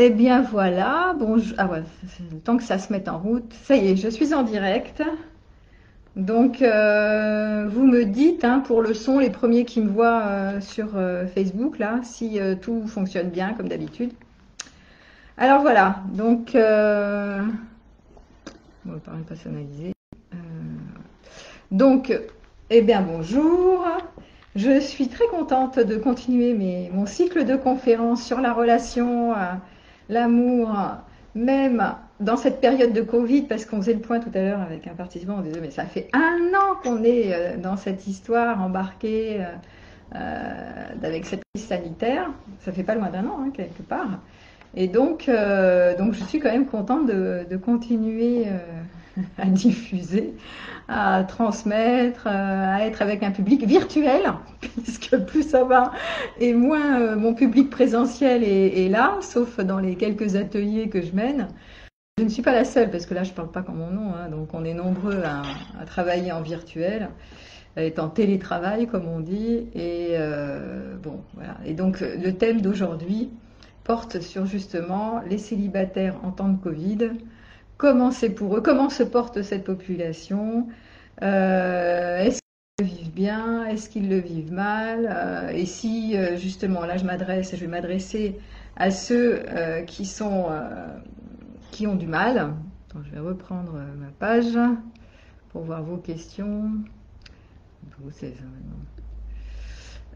Eh bien voilà, bonjour. Ah ouais, c'est le temps que ça se mette en route. Ça y est, je suis en direct. Donc vous me dites hein, pour le son, les premiers qui me voient sur Facebook là, si tout fonctionne bien comme d'habitude. Alors voilà, donc on va parler personnalisé. Euh, donc, eh bien bonjour. Je suis très contente de continuer mon cycle de conférences sur la relation, l'amour, même dans cette période de Covid, parce qu'on faisait le point tout à l'heure avec un participant, on disait mais ça fait un an qu'on est dans cette histoire embarquée avec cette crise sanitaire, ça fait pas loin d'un an hein, quelque part. Et donc je suis quand même contente de continuer à diffuser, à transmettre, à être avec un public virtuel, puisque plus ça va et moins mon public présentiel est là, sauf dans les quelques ateliers que je mène. Je ne suis pas la seule, parce que là je ne parle pas comme mon nom, hein, donc on est nombreux à travailler en virtuel, à être en télétravail comme on dit, et bon voilà. Et donc le thème d'aujourd'hui porte sur justement les célibataires en temps de Covid. Comment c'est pour eux? Comment se porte cette population? Est-ce qu'ils le vivent bien? Est-ce qu'ils le vivent mal? Et si justement, là je vais m'adresser à ceux qui ont du mal. Attends, je vais reprendre ma page pour voir vos questions. Où c'est ça maintenant?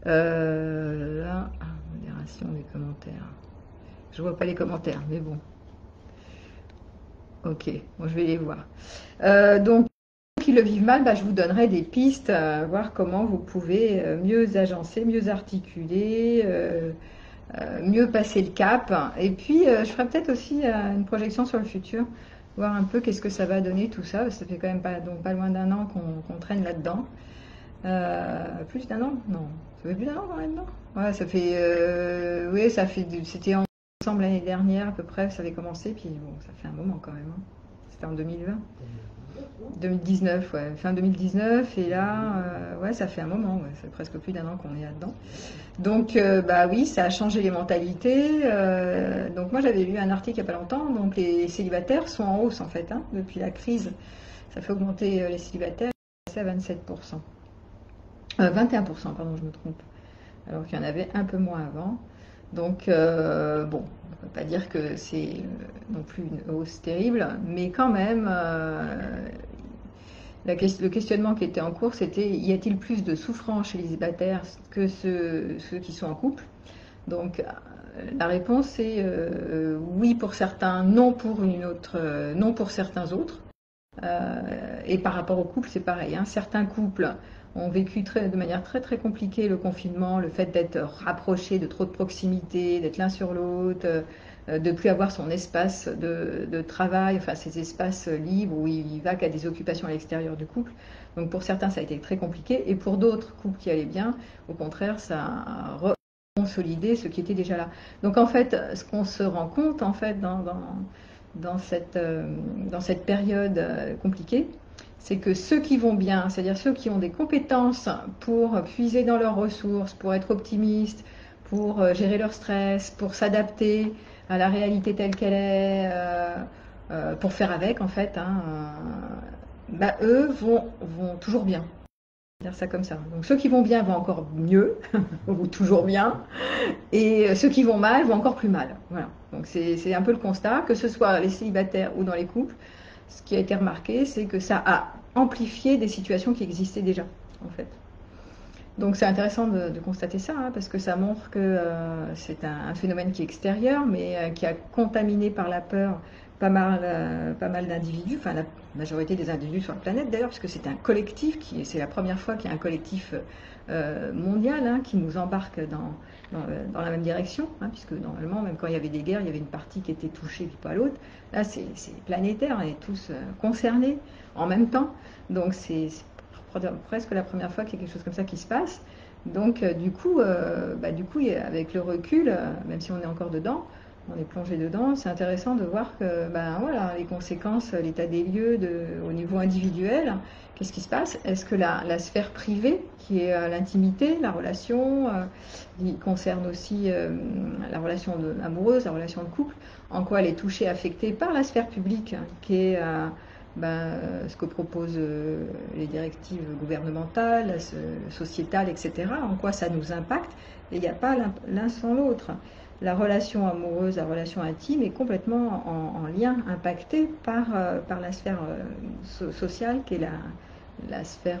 Là, modération des commentaires. Je vois pas les commentaires, mais bon. Ok, bon, je vais les voir. Donc, qui le vivent mal, bah, je vous donnerai des pistes, voir comment vous pouvez mieux agencer, mieux articuler, mieux passer le cap. Et puis, je ferai peut-être aussi une projection sur le futur, voir un peu qu'est-ce que ça va donner tout ça. Ça fait quand même pas loin d'un an qu'on traîne là-dedans. Plus d'un an? Non, ça fait plus d'un an qu'on est dedans. Ouais, ça fait, oui, c'était ensemble l'année dernière à peu près, ça avait commencé, puis bon, ça fait un moment quand même. Hein. C'était en 2020. 2019, ouais, fin 2019, et là, ouais, ça fait un moment, ouais, ça fait presque plus d'un an qu'on est là-dedans. Donc, bah oui, ça a changé les mentalités. Donc, moi, j'avais lu un article il n'y a pas longtemps. Donc, les célibataires sont en hausse en fait, hein, depuis la crise. Ça fait augmenter les célibataires, c'est à 27%. 21%, pardon, je me trompe. Alors qu'il y en avait un peu moins avant. Donc, bon, on ne peut pas dire que c'est non plus une hausse terrible, mais quand même, le questionnement qui était en cours, c'était y a-t-il plus de souffrance chez les célibataires que ceux qui sont en couple? Donc, la réponse est oui pour certains, non pour une autre, non pour certains autres. Et par rapport au couple, c'est pareil. Hein. Certains couples ont vécu de manière très très compliquée le confinement, le fait d'être rapprochés, de trop de proximité, d'être l'un sur l'autre, de plus avoir son espace de travail, enfin ses espaces libres où il va qu'à des occupations à l'extérieur du couple. Donc pour certains, ça a été très compliqué. Et pour d'autres couples qui allaient bien, au contraire, ça a consolidé ce qui était déjà là. Donc en fait, ce qu'on se rend compte en fait dans cette période compliquée, c'est que ceux qui vont bien, c'est-à-dire ceux qui ont des compétences pour puiser dans leurs ressources, pour être optimistes, pour gérer leur stress, pour s'adapter à la réalité telle qu'elle est, pour faire avec en fait, hein, bah, eux vont toujours bien. Dire ça comme ça. Donc ceux qui vont bien vont encore mieux, ou toujours bien, et ceux qui vont mal vont encore plus mal. Voilà. Donc c'est un peu le constat, que ce soit les célibataires ou dans les couples. Ce qui a été remarqué, c'est que ça a amplifié des situations qui existaient déjà, en fait. Donc c'est intéressant de constater ça, hein, parce que ça montre que c'est un phénomène qui est extérieur, mais qui a contaminé par la peur pas mal d'individus, enfin la majorité des individus sur la planète d'ailleurs, puisque c'est un collectif, c'est la première fois qu'il y a un collectif mondial hein, qui nous embarque dans la même direction, hein, puisque normalement, même quand il y avait des guerres, il y avait une partie qui était touchée puis pas l'autre. Là, c'est planétaire, on est tous concernés en même temps, donc c'est presque la première fois qu'il y a quelque chose comme ça qui se passe. Donc du coup, avec le recul, même si on est encore dedans, on est plongé dedans, c'est intéressant de voir que, ben voilà, les conséquences, l'état des lieux au niveau individuel, qu'est-ce qui se passe? Est-ce que la sphère privée, qui est l'intimité, la relation, qui concerne aussi la relation amoureuse, la relation de couple, en quoi elle est touchée, affectée par la sphère publique, qui est ce que proposent les directives gouvernementales, sociétales, etc., en quoi ça nous impacte, et il n'y a pas l'un sans l'autre. La relation amoureuse, la relation intime est complètement en lien, impactée par la sphère sociale, qui est la sphère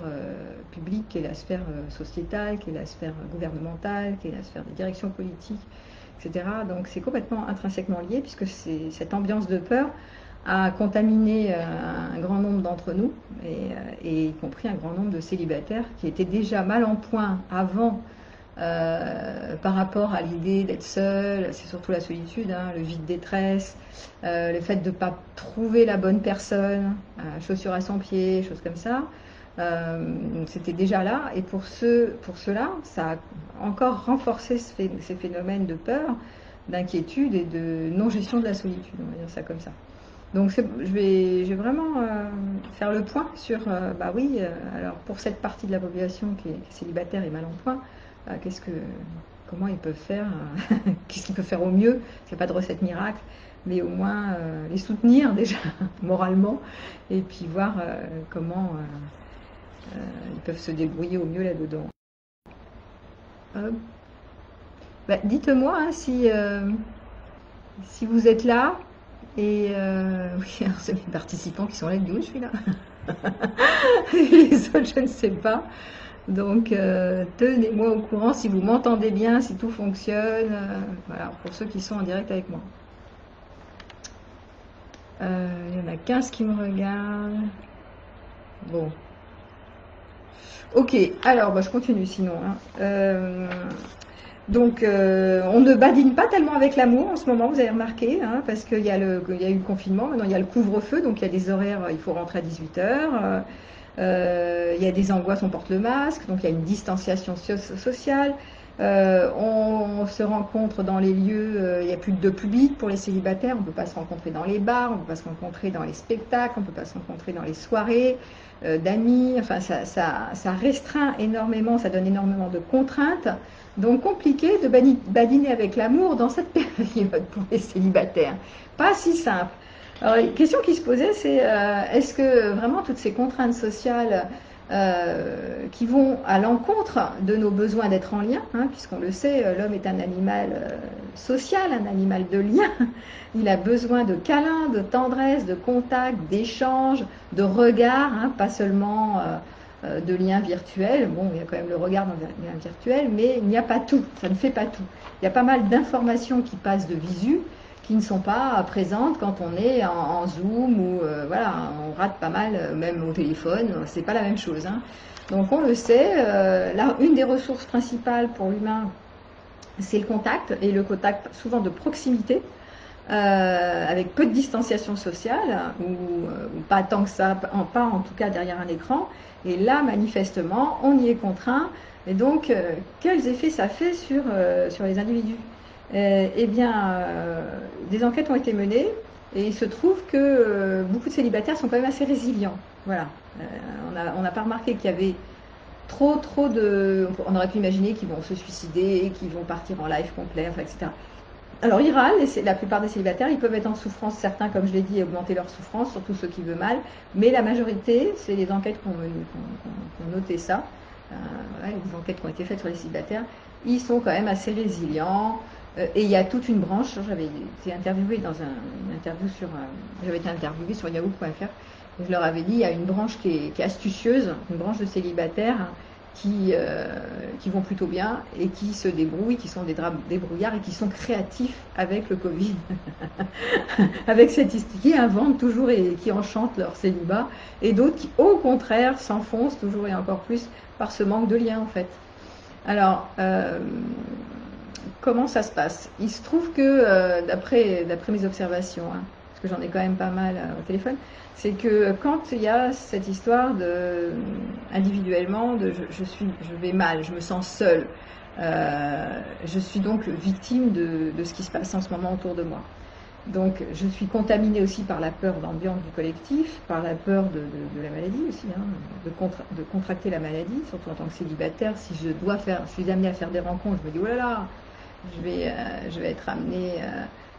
publique, qui est la sphère sociétale, qui est la sphère gouvernementale, qui est la sphère des directions politiques, etc. Donc c'est complètement intrinsèquement lié, puisque cette ambiance de peur a contaminé un grand nombre d'entre nous, et y compris un grand nombre de célibataires qui étaient déjà mal en point avant, par rapport à l'idée d'être seul. C'est surtout la solitude, hein, le vide-détresse, le fait de ne pas trouver la bonne personne, chaussures à son pied, choses comme ça. C'était déjà là, et pour cela, ça a encore renforcé ces phénomènes de peur, d'inquiétude et de non-gestion de la solitude, on va dire ça comme ça. Donc je vais vraiment faire le point sur, bah oui, alors pour cette partie de la population qui est célibataire et mal en point, comment ils peuvent faire, qu'est-ce qu'ils peuvent faire au mieux? Il n'y a pas de recette miracle, mais au moins les soutenir déjà moralement, et puis voir comment ils peuvent se débrouiller au mieux là-dedans. Bah, dites-moi hein, si vous êtes là, et oui, alors c'est mes participants qui sont là, d'où je suis là. Les autres, je ne sais pas. Donc, tenez-moi au courant si vous m'entendez bien, si tout fonctionne. Voilà, pour ceux qui sont en direct avec moi. Il y en a 15 qui me regardent. Bon. Ok, alors bah, je continue sinon. Hein. Donc, on ne badine pas tellement avec l'amour en ce moment, vous avez remarqué, hein, parce qu'il y a eu le confinement, maintenant il y a le couvre-feu, donc il y a des horaires, il faut rentrer à 18h. Il y a des angoisses, on porte le masque, donc il y a une distanciation sociale. On se rencontre dans les lieux, il n'y a plus de public pour les célibataires, on ne peut pas se rencontrer dans les bars, on ne peut pas se rencontrer dans les spectacles, on ne peut pas se rencontrer dans les soirées d'amis, enfin ça restreint énormément, ça donne énormément de contraintes, donc compliqué de badiner avec l'amour dans cette période pour les célibataires, pas si simple. Alors, la question qui se posait, c'est est-ce que vraiment toutes ces contraintes sociales qui vont à l'encontre de nos besoins d'être en lien, hein, puisqu'on le sait, l'homme est un animal social, un animal de lien. Il a besoin de câlins, de tendresse, de contact, d'échanges, de regards, hein, pas seulement de liens virtuels. Bon, il y a quand même le regard dans le lien virtuel, mais il n'y a pas tout, ça ne fait pas tout. Il y a pas mal d'informations qui passent de visu, qui ne sont pas présentes quand on est en Zoom, ou voilà, on rate pas mal, même au téléphone, c'est pas la même chose. Hein. Donc on le sait, une des ressources principales pour l'humain, c'est le contact, et le contact souvent de proximité, avec peu de distanciation sociale, ou pas tant que ça, pas en tout cas derrière un écran, et là manifestement on y est contraint, et donc quels effets ça fait sur les individus? Eh bien, des enquêtes ont été menées, et il se trouve que beaucoup de célibataires sont quand même assez résilients. Voilà. On n'a pas remarqué qu'il y avait trop de... On aurait pu imaginer qu'ils vont se suicider, qu'ils vont partir en live complet, enfin, etc. Alors ils râlent, et la plupart des célibataires, ils peuvent être en souffrance, certains, comme je l'ai dit, et augmenter leur souffrance, surtout ceux qui veulent mal, mais la majorité, c'est les enquêtes qui ont noté ça, voilà, les enquêtes qui ont été faites sur les célibataires, ils sont quand même assez résilients. Et il y a toute une branche, j'avais été interviewée dans j'avais été interviewée sur yahoo.fr, et je leur avais dit, il y a une branche qui est astucieuse, une branche de célibataires qui vont plutôt bien, et qui se débrouillent, qui sont des débrouillards, et qui sont créatifs avec le Covid, avec cette histoire, qui inventent toujours et qui enchantent leur célibat, et d'autres qui, au contraire, s'enfoncent toujours et encore plus par ce manque de lien, en fait. Alors, comment ça se passe? Il se trouve que, d'après mes observations, hein, parce que j'en ai quand même pas mal au téléphone, c'est que quand il y a cette histoire individuellement, je vais mal, je me sens seule, Je suis donc victime de ce qui se passe en ce moment autour de moi. Donc je suis contaminée aussi par la peur d'ambiance du collectif, par la peur de la maladie aussi, hein, de contracter la maladie, surtout en tant que célibataire. Si je suis amenée à faire des rencontres, je me dis oh là là, je vais être amenée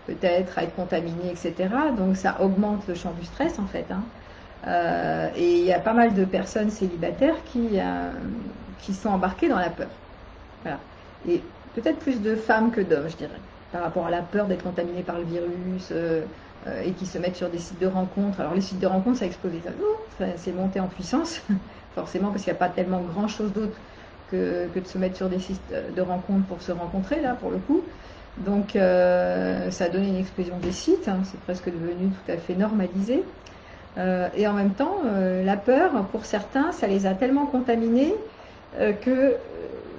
peut-être à être contaminée, etc. Donc ça augmente le champ du stress en fait. Hein. Et il y a pas mal de personnes célibataires qui sont embarquées dans la peur. Voilà. Et peut-être plus de femmes que d'hommes, je dirais, par rapport à la peur d'être contaminées par le virus et qui se mettent sur des sites de rencontres. Alors les sites de rencontres, ça a explosé, c'est monté en puissance, forcément, parce qu'il n'y a pas tellement grand-chose d'autre que de se mettre sur des sites de rencontres pour se rencontrer, là, pour le coup. Donc ça a donné une explosion des sites, hein, c'est presque devenu tout à fait normalisé. Et en même temps, la peur, pour certains, ça les a tellement contaminés que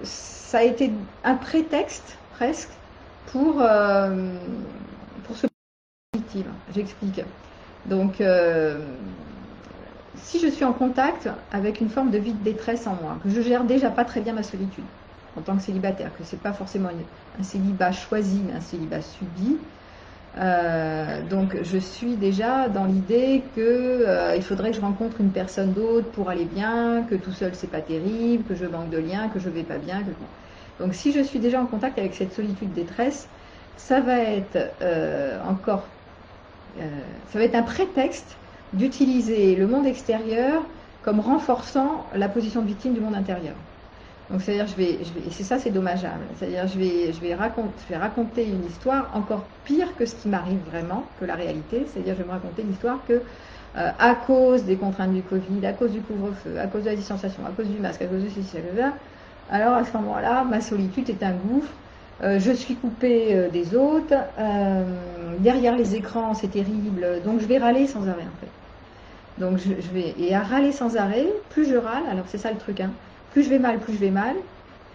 ça a été un prétexte, presque, pour se victime. J'explique. Donc, si je suis en contact avec une forme de vide détresse en moi, que je gère déjà pas très bien ma solitude en tant que célibataire, que c'est pas forcément un célibat choisi, mais un célibat subi, donc je suis déjà dans l'idée que il faudrait que je rencontre une personne d'autre pour aller bien, que tout seul c'est pas terrible, que je manque de liens, que je vais pas bien. Donc si je suis déjà en contact avec cette solitude détresse, ça va être ça va être un prétexte d'utiliser le monde extérieur comme renforçant la position de victime du monde intérieur. Donc c'est-à-dire et c'est ça, c'est dommageable. C'est-à-dire je vais raconter une histoire encore pire que ce qui m'arrive vraiment, que la réalité. C'est-à-dire je vais me raconter l'histoire que à cause des contraintes du Covid, à cause du couvre-feu, à cause de la distanciation, à cause du masque, à cause de ceci, cela, alors à ce moment-là, ma solitude est un gouffre. Je suis coupée des autres. Derrière les écrans, c'est terrible. Donc je vais râler sans arrêt en fait. Donc et à râler sans arrêt, plus je râle, alors c'est ça le truc, hein. Plus je vais mal,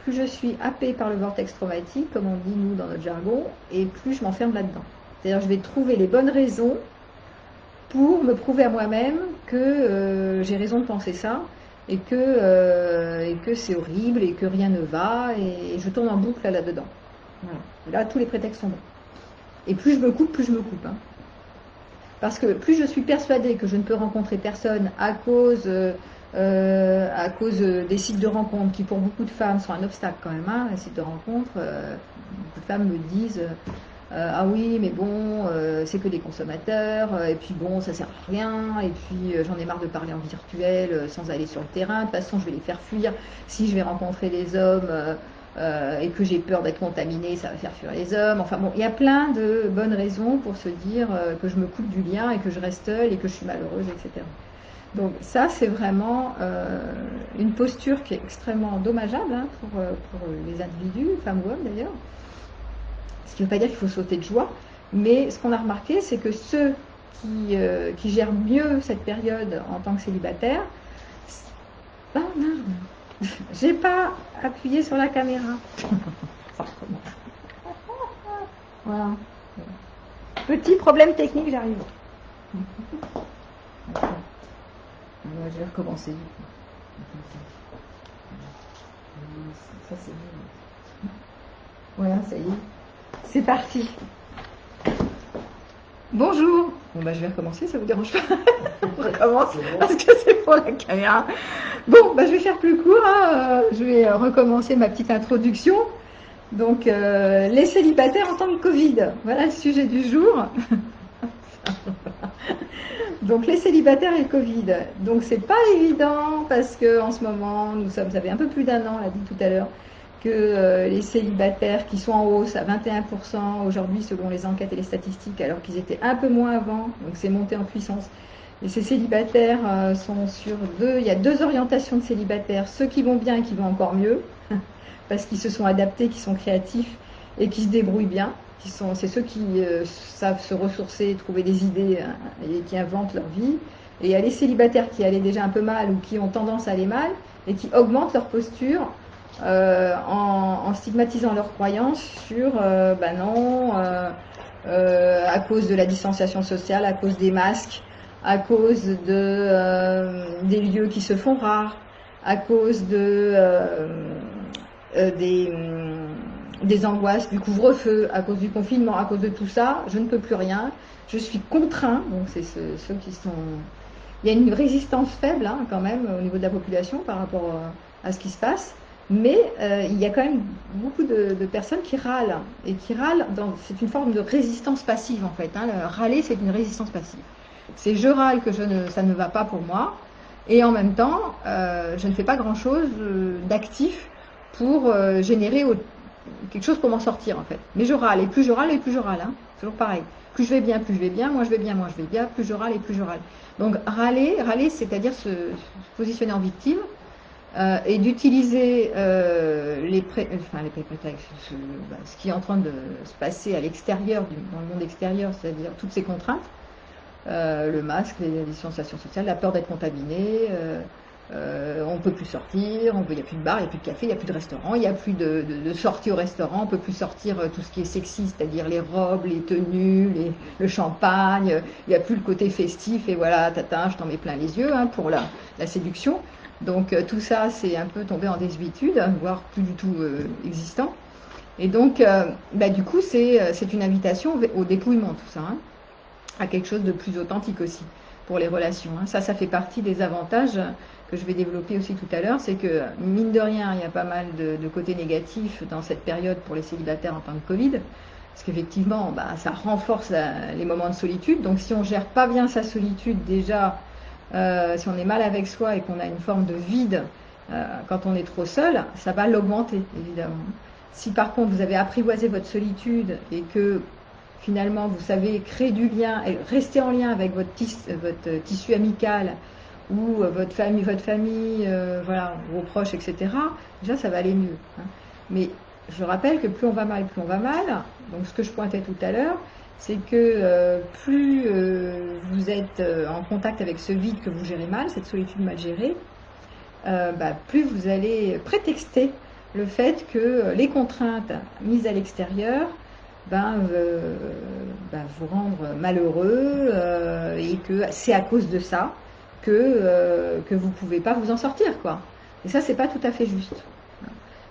plus je suis happée par le vortex traumatique, comme on dit nous dans notre jargon, et plus je m'enferme là-dedans. C'est-à-dire je vais trouver les bonnes raisons pour me prouver à moi-même que j'ai raison de penser ça, et que c'est horrible, et que rien ne va, et je tourne en boucle là-dedans. Voilà. Et là, tous les prétextes sont bons. Et plus je me coupe, Hein. Parce que plus je suis persuadée que je ne peux rencontrer personne à cause des sites de rencontres qui pour beaucoup de femmes sont un obstacle quand même, hein, les sites de rencontres, beaucoup de femmes me disent ah oui mais bon c'est que des consommateurs et puis bon ça sert à rien et puis j'en ai marre de parler en virtuel sans aller sur le terrain, de toute façon je vais les faire fuir si je vais rencontrer des hommes et que j'ai peur d'être contaminée, ça va faire fuir les hommes. Enfin bon, il y a plein de bonnes raisons pour se dire que je me coupe du lien et que je reste seule et que je suis malheureuse, etc. Donc ça, c'est vraiment une posture qui est extrêmement dommageable hein, pour les individus, femmes ou hommes d'ailleurs. Ce qui ne veut pas dire qu'il faut sauter de joie, mais ce qu'on a remarqué, c'est que ceux qui gèrent mieux cette période en tant que célibataire, oh merde, j'ai pas appuyé sur la caméra. Ça recommence. Voilà. Petit problème technique, j'arrive. Je vais recommencer du coup. Ça c'est mieux. Voilà, ça y est. C'est parti. Bonjour. Bon bah je vais recommencer, ça vous dérange pas? Je recommence parce que c'est pour la caméra. Bon bah je vais faire plus court. Hein. Je vais recommencer ma petite introduction. Donc les célibataires en temps de Covid. Voilà le sujet du jour. Donc les célibataires et le Covid. Donc c'est pas évident parce que en ce moment, ça fait un peu plus d'un an, on l'a dit tout à l'heure, que les célibataires qui sont en hausse à 21% aujourd'hui selon les enquêtes et les statistiques, alors qu'ils étaient un peu moins avant, donc c'est monté en puissance. Et ces célibataires sont sur il y a deux orientations de célibataires, ceux qui vont bien et qui vont encore mieux, parce qu'ils se sont adaptés, qui sont créatifs et qui se débrouillent bien. C'est ceux qui savent se ressourcer, trouver des idées hein, et qui inventent leur vie. Et il y a les célibataires qui allaient déjà un peu mal ou qui ont tendance à aller mal et qui augmentent leur posture en stigmatisant leurs croyances sur non, à cause de la distanciation sociale, à cause des masques, à cause des lieux qui se font rares, à cause des des angoisses du couvre-feu, à cause du confinement, à cause de tout ça, je ne peux plus rien, je suis contraint, donc c'est ceux qui sont... Il y a une résistance faible hein, quand même au niveau de la population par rapport à ce qui se passe, mais il y a quand même beaucoup de personnes qui râlent, et qui râlent, c'est une forme de résistance passive en fait, hein. Le râler c'est une résistance passive. C'est je râle que ça ne va pas pour moi, et en même temps, je ne fais pas grand-chose d'actif pour générer quelque chose pour m'en sortir en fait. Mais je râle, et plus je râle, et plus je râle, hein. Toujours pareil. Plus je vais bien, moins je vais bien, moins je vais bien, plus je râle et plus je râle. Donc râler c'est-à-dire se positionner en victime et d'utiliser les prétextes, ce qui est en train de se passer à l'extérieur, dans le monde extérieur, c'est-à-dire toutes ces contraintes, le masque, les distanciations sociales, la peur d'être contaminé, on ne peut plus sortir, il n'y a plus de bar, il n'y a plus de café, il n'y a plus de restaurant, il n'y a plus de sortie au restaurant, on ne peut plus sortir tout ce qui est sexy, c'est-à-dire les robes, les tenues, le champagne, il n'y a plus le côté festif, et voilà, tata, je t'en mets plein les yeux hein, pour la séduction. Donc tout ça, c'est un peu tombé en désuétude, voire plus du tout existant. Et donc, du coup, c'est une invitation au dépouillement, tout ça, hein, à quelque chose de plus authentique aussi pour les relations. Hein. Ça fait partie des avantages que je vais développer aussi tout à l'heure, c'est que, mine de rien, il y a pas mal de côtés négatifs dans cette période pour les célibataires en temps de Covid, parce qu'effectivement, ça renforce les moments de solitude. Donc si on gère pas bien sa solitude déjà, si on est mal avec soi et qu'on a une forme de vide quand on est trop seul, ça va l'augmenter, évidemment. Si par contre vous avez apprivoisé votre solitude et que finalement vous savez créer du lien et rester en lien avec votre tissu amical ou votre famille, voilà, vos proches, etc., déjà ça va aller mieux. Hein. Mais je rappelle que plus on va mal, donc ce que je pointais tout à l'heure, c'est que plus vous êtes en contact avec ce vide que vous gérez mal, cette solitude mal gérée, plus vous allez prétexter le fait que les contraintes mises à l'extérieur vous rendre malheureux et que c'est à cause de ça que vous ne pouvez pas vous en sortir, quoi. Et ça, c'est pas tout à fait juste.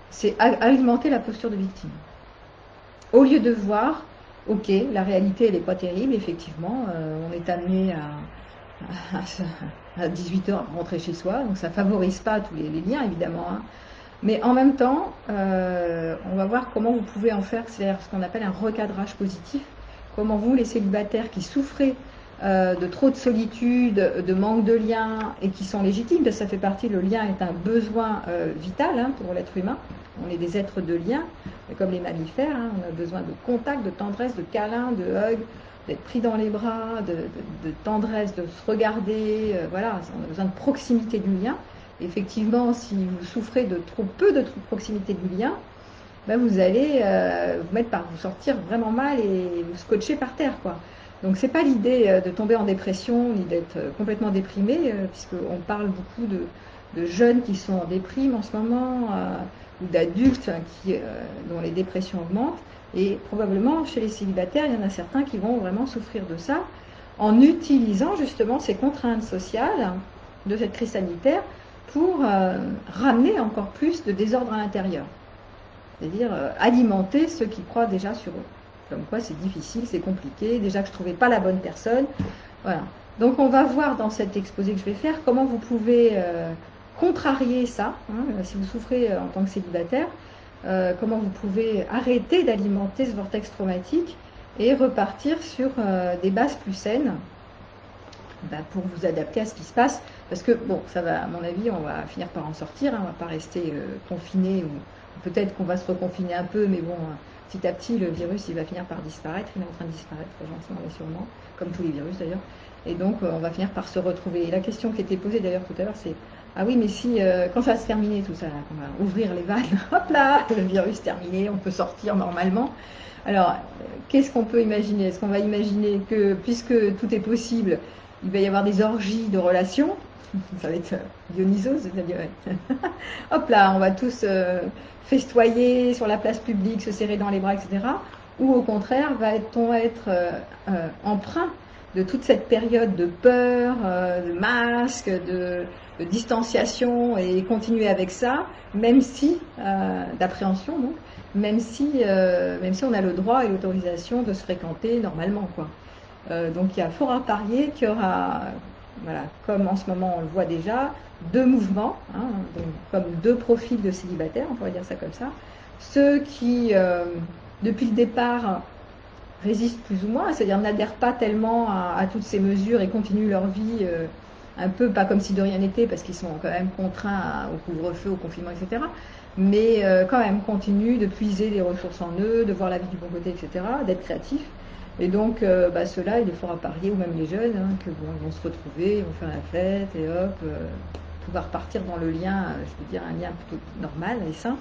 C'est alimenter la posture de victime. Au lieu de voir, ok, la réalité, elle n'est pas terrible, effectivement, on est amené à 18h à rentrer chez soi, donc ça ne favorise pas tous les liens, évidemment, hein. Mais en même temps, on va voir comment vous pouvez en faire, c'est ce qu'on appelle un recadrage positif. Comment vous, les célibataires qui souffrez de trop de solitude, de manque de lien, et qui sont légitimes, parce que ça fait partie, le lien est un besoin vital hein, pour l'être humain. On est des êtres de lien, comme les mammifères, hein, on a besoin de contact, de tendresse, de câlin, de hug, d'être pris dans les bras, de tendresse, de se regarder, voilà, on a besoin de proximité du lien. Effectivement, si vous souffrez de trop peu de proximité du lien, vous allez vous mettre par vous sortir vraiment mal et vous scotcher par terre, quoi. Donc c'est pas l'idée de tomber en dépression ni d'être complètement déprimé, puisqu'on parle beaucoup de jeunes qui sont en déprime en ce moment, ou d'adultes dont les dépressions augmentent, et probablement chez les célibataires, il y en a certains qui vont vraiment souffrir de ça, en utilisant justement ces contraintes sociales de cette crise sanitaire pour ramener encore plus de désordre à l'intérieur. C'est-à-dire alimenter ceux qui croient déjà sur eux. Comme quoi c'est difficile, c'est compliqué, déjà que je ne trouvais pas la bonne personne. Voilà. Donc on va voir dans cet exposé que je vais faire comment vous pouvez contrarier ça, hein, si vous souffrez en tant que célibataire, comment vous pouvez arrêter d'alimenter ce vortex traumatique et repartir sur des bases plus saines pour vous adapter à ce qui se passe. Parce que, bon, ça va, à mon avis, on va finir par en sortir, hein, on ne va pas rester confiné, ou peut-être qu'on va se reconfiner un peu, mais bon, petit à petit, le virus, il va finir par disparaître, il est en train de disparaître, gentiment mais sûrement, comme tous les virus d'ailleurs, et donc on va finir par se retrouver. Et la question qui était posée d'ailleurs tout à l'heure, c'est, ah oui, mais si, quand ça va se terminer tout ça, là, qu'on va ouvrir les vannes, hop là, le virus terminé, on peut sortir normalement. Alors, qu'est-ce qu'on peut imaginer? Est-ce qu'on va imaginer que, puisque tout est possible, il va y avoir des orgies de relations? Ça va être Dionysos, c'est-à-dire hop là, on va tous festoyer sur la place publique, se serrer dans les bras, etc. Ou au contraire, va-t-on être emprunt de toute cette période de peur, de masque, de distanciation, et continuer avec ça, même si, d'appréhension donc, même si on a le droit et l'autorisation de se fréquenter normalement, quoi. Donc il y a fort à parier qu'il y aura, voilà, comme en ce moment on le voit déjà, deux mouvements, hein, donc comme deux profils de célibataires, on pourrait dire ça comme ça. Ceux qui, depuis le départ, résistent plus ou moins, c'est-à-dire n'adhèrent pas tellement à toutes ces mesures et continuent leur vie un peu, pas comme si de rien n'était, parce qu'ils sont quand même contraints au couvre-feu, au confinement, etc. Mais quand même continuent de puiser les ressources en eux, de voir la vie du bon côté, etc., d'être créatifs. Et donc, ceux-là, il est fort à parier, ou même les jeunes, hein, que bon, ils vont se retrouver, ils vont faire la fête, et hop, pouvoir partir dans le lien, je veux dire, un lien plutôt normal et sain,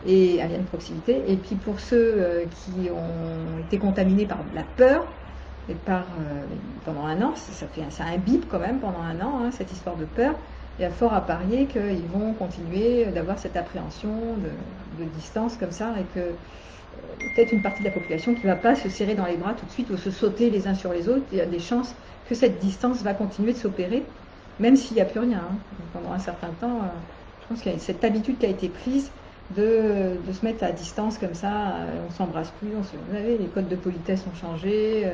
et un lien de proximité. Et puis pour ceux qui ont été contaminés par la peur, et pendant un an, ça imbibe quand même pendant un an, hein, cette histoire de peur, il y a fort à parier qu'ils vont continuer d'avoir cette appréhension de distance comme ça, et que peut-être une partie de la population qui ne va pas se serrer dans les bras tout de suite ou se sauter les uns sur les autres. Il y a des chances que cette distance va continuer de s'opérer, même s'il n'y a plus rien. Hein. Pendant un certain temps, je pense qu'il y a cette habitude qui a été prise de se mettre à distance comme ça, on ne s'embrasse plus, vous savez, les codes de politesse ont changé,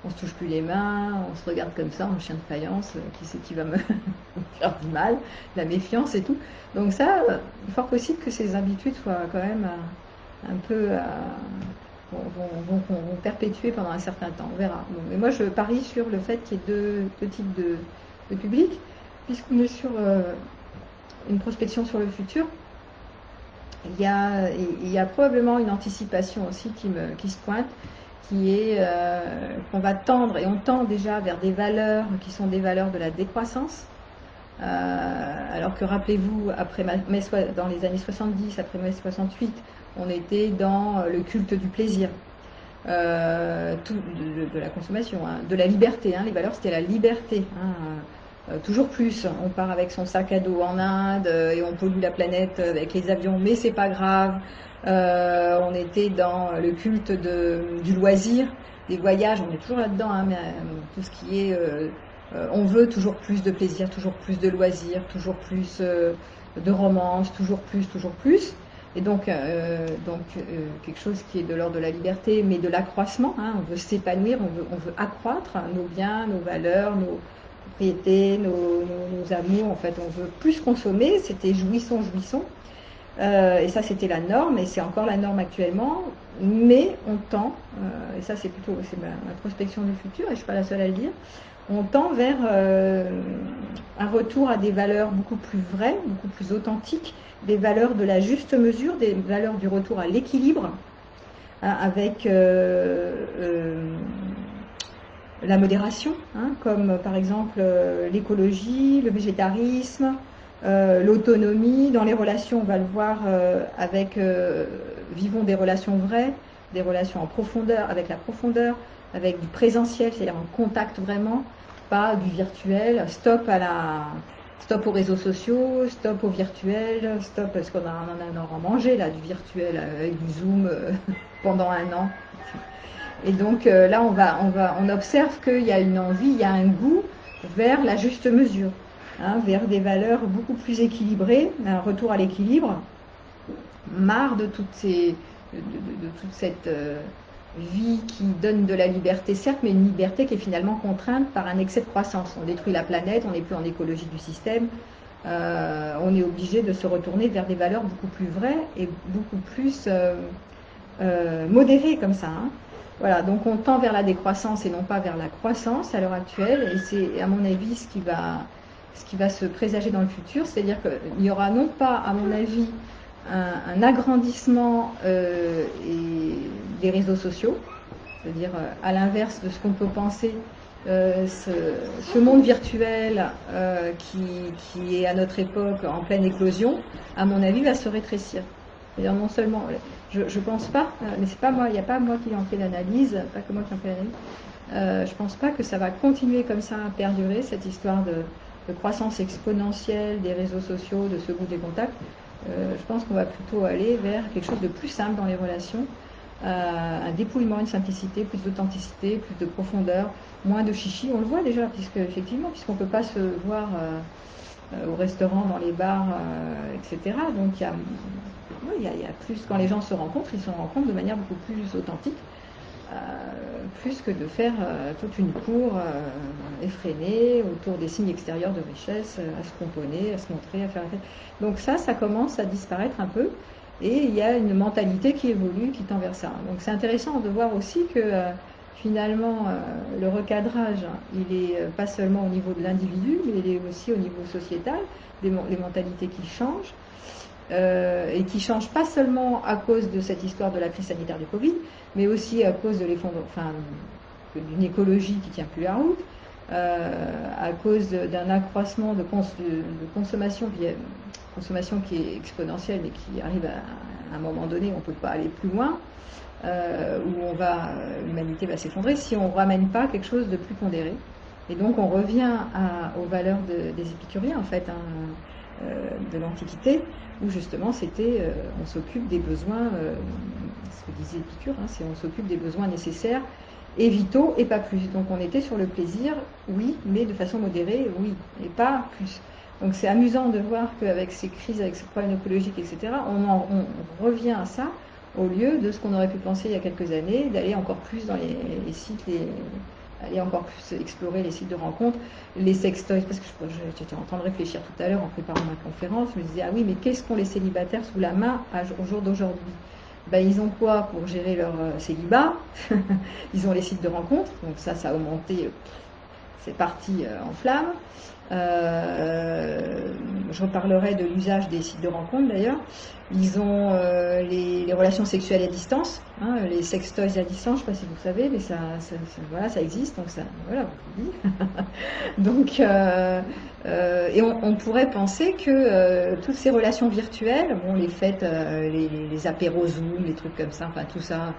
on ne se touche plus les mains, on se regarde comme ça en chien de faïence, qui c'est qui va me faire du mal, la méfiance et tout. Donc ça, il est fort possible que ces habitudes soient quand même un peu vont perpétuer pendant un certain temps, on verra. Bon, mais moi je parie sur le fait qu'il y ait deux types de public, puisqu'on est sur une prospection sur le futur. Il y a probablement une anticipation aussi qui se pointe, qui est qu'on va tendre, et on tend déjà vers des valeurs qui sont des valeurs de la décroissance. Alors que rappelez-vous, dans les années 70, après mai 68, on était dans le culte du plaisir, de la consommation, hein, de la liberté. Hein, les valeurs, c'était la liberté. Hein, toujours plus. On part avec son sac à dos en Inde et on pollue la planète avec les avions, mais c'est pas grave. On était dans le culte du loisir, des voyages. On est toujours là-dedans, hein, mais tout ce qui est on veut toujours plus de plaisir, toujours plus de loisirs, toujours plus de romance, toujours plus, toujours plus. Et donc quelque chose qui est de l'ordre de la liberté, mais de l'accroissement. Hein, on veut s'épanouir, on veut accroître nos biens, nos valeurs, nos propriétés, nos amours. En fait, on veut plus consommer. C'était jouissons. Et ça, c'était la norme, et c'est encore la norme actuellement. Mais on tend, et ça, c'est ma prospection du futur, et je ne suis pas la seule à le dire. On tend vers un retour à des valeurs beaucoup plus vraies, beaucoup plus authentiques, des valeurs de la juste mesure, des valeurs du retour à l'équilibre, hein, avec la modération, hein, comme par exemple l'écologie, le végétarisme, l'autonomie. Dans les relations, on va le voir vivons des relations vraies, des relations en profondeur, avec la profondeur, avec du présentiel, c'est-à-dire en contact vraiment, pas du virtuel. Stop aux réseaux sociaux, stop au virtuel, stop, parce qu'on en a mangé là, du virtuel avec du Zoom pendant un an. Et donc là, on observe qu'il y a une envie, il y a un goût vers la juste mesure, hein, vers des valeurs beaucoup plus équilibrées, un retour à l'équilibre, marre de toute cette vie qui donne de la liberté, certes, mais une liberté qui est finalement contrainte par un excès de croissance. On détruit la planète, on n'est plus en écologie du système, on est obligé de se retourner vers des valeurs beaucoup plus vraies et beaucoup plus modérées comme ça. Hein. Voilà, donc on tend vers la décroissance et non pas vers la croissance à l'heure actuelle, et c'est à mon avis ce qui va se présager dans le futur, c'est-à-dire qu'il y aura non pas, à mon avis, un agrandissement des réseaux sociaux, c'est-à-dire à l'inverse de ce qu'on peut penser, ce monde virtuel qui est à notre époque en pleine éclosion, à mon avis, va se rétrécir. C'est-à-dire non seulement, je pense pas, mais c'est pas moi, il n'y a pas moi qui en fait l'analyse, pas que moi qui en fais l'analyse. Je pense pas que ça va continuer comme ça à perdurer, cette histoire de croissance exponentielle des réseaux sociaux, de ce goût des contacts. Je pense qu'on va plutôt aller vers quelque chose de plus simple dans les relations, un dépouillement, une simplicité, plus d'authenticité, plus de profondeur, moins de chichi. On le voit déjà, puisqu'on ne peut pas se voir au restaurant, dans les bars, etc. Donc il y a plus, quand les gens se rencontrent, ils se rencontrent de manière beaucoup plus authentique, plus que de faire toute une cour effrénée autour des signes extérieurs de richesse, à se pomponner, à se montrer, à faire la fête. Donc ça commence à disparaître un peu, et il y a une mentalité qui évolue, qui tend vers ça. Donc c'est intéressant de voir aussi que finalement le recadrage, il est pas seulement au niveau de l'individu, mais il est aussi au niveau sociétal, les mentalités qui changent. Et qui ne change pas seulement à cause de cette histoire de la crise sanitaire du Covid, mais aussi à cause de d'une écologie qui ne tient plus la route, à cause d'un accroissement de consommation qui est exponentielle, mais qui arrive à un moment donné, on ne peut pas aller plus loin, où l'humanité va s'effondrer si on ne ramène pas quelque chose de plus pondéré. Et donc on revient aux valeurs des épicuriens, en fait, de l'Antiquité, où justement c'était on s'occupe des besoins, ce que disait Épicure, c'est on s'occupe des besoins nécessaires et vitaux et pas plus. Donc on était sur le plaisir, oui, mais de façon modérée, oui, et pas plus. Donc c'est amusant de voir qu'avec ces crises, avec ces problèmes écologiques, etc., on revient à ça, au lieu de ce qu'on aurait pu penser il y a quelques années, d'aller encore plus dans les sites, aller encore plus explorer les sites de rencontres, les sextoys, parce que j'étais en train de réfléchir tout à l'heure en préparant ma conférence, je me disais, ah oui, mais qu'est-ce qu'ont les célibataires sous la main au jour d'aujourd'hui? Ils ont quoi pour gérer leur célibat? Ils ont les sites de rencontres, donc ça a augmenté, c'est parti en flamme. Je reparlerai de l'usage des sites de rencontres d'ailleurs. Ils ont les relations sexuelles à distance, les sextoys à distance, je ne sais pas si vous savez, mais ça existe, donc ça, voilà, vous le dis. Donc, et on pourrait penser que toutes ces relations virtuelles, les fêtes, les apéros Zoom, les trucs comme ça, enfin tout ça,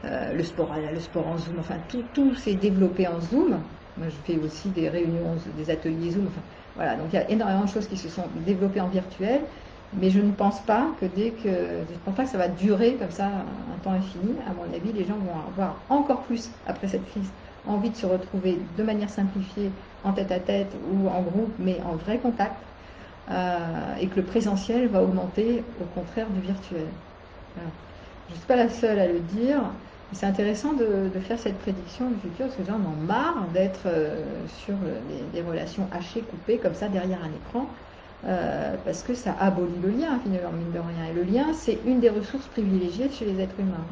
le sport en Zoom, enfin tout s'est développé en Zoom. Moi, je fais aussi des réunions, des ateliers Zoom, enfin voilà, donc il y a énormément de choses qui se sont développées en virtuel. Mais je ne pense pas que ça va durer comme ça un temps infini. À mon avis, les gens vont avoir encore plus, après cette crise, envie de se retrouver de manière simplifiée, en tête-à-tête ou en groupe, mais en vrai contact, et que le présentiel va augmenter au contraire du virtuel. Voilà. Je ne suis pas la seule à le dire. C'est intéressant de faire cette prédiction du futur, parce que les gens en ont marre d'être sur des relations hachées, coupées, comme ça, derrière un écran. Parce que ça abolit le lien, finalement, mine de rien. Et le lien, c'est une des ressources privilégiées chez les êtres humains.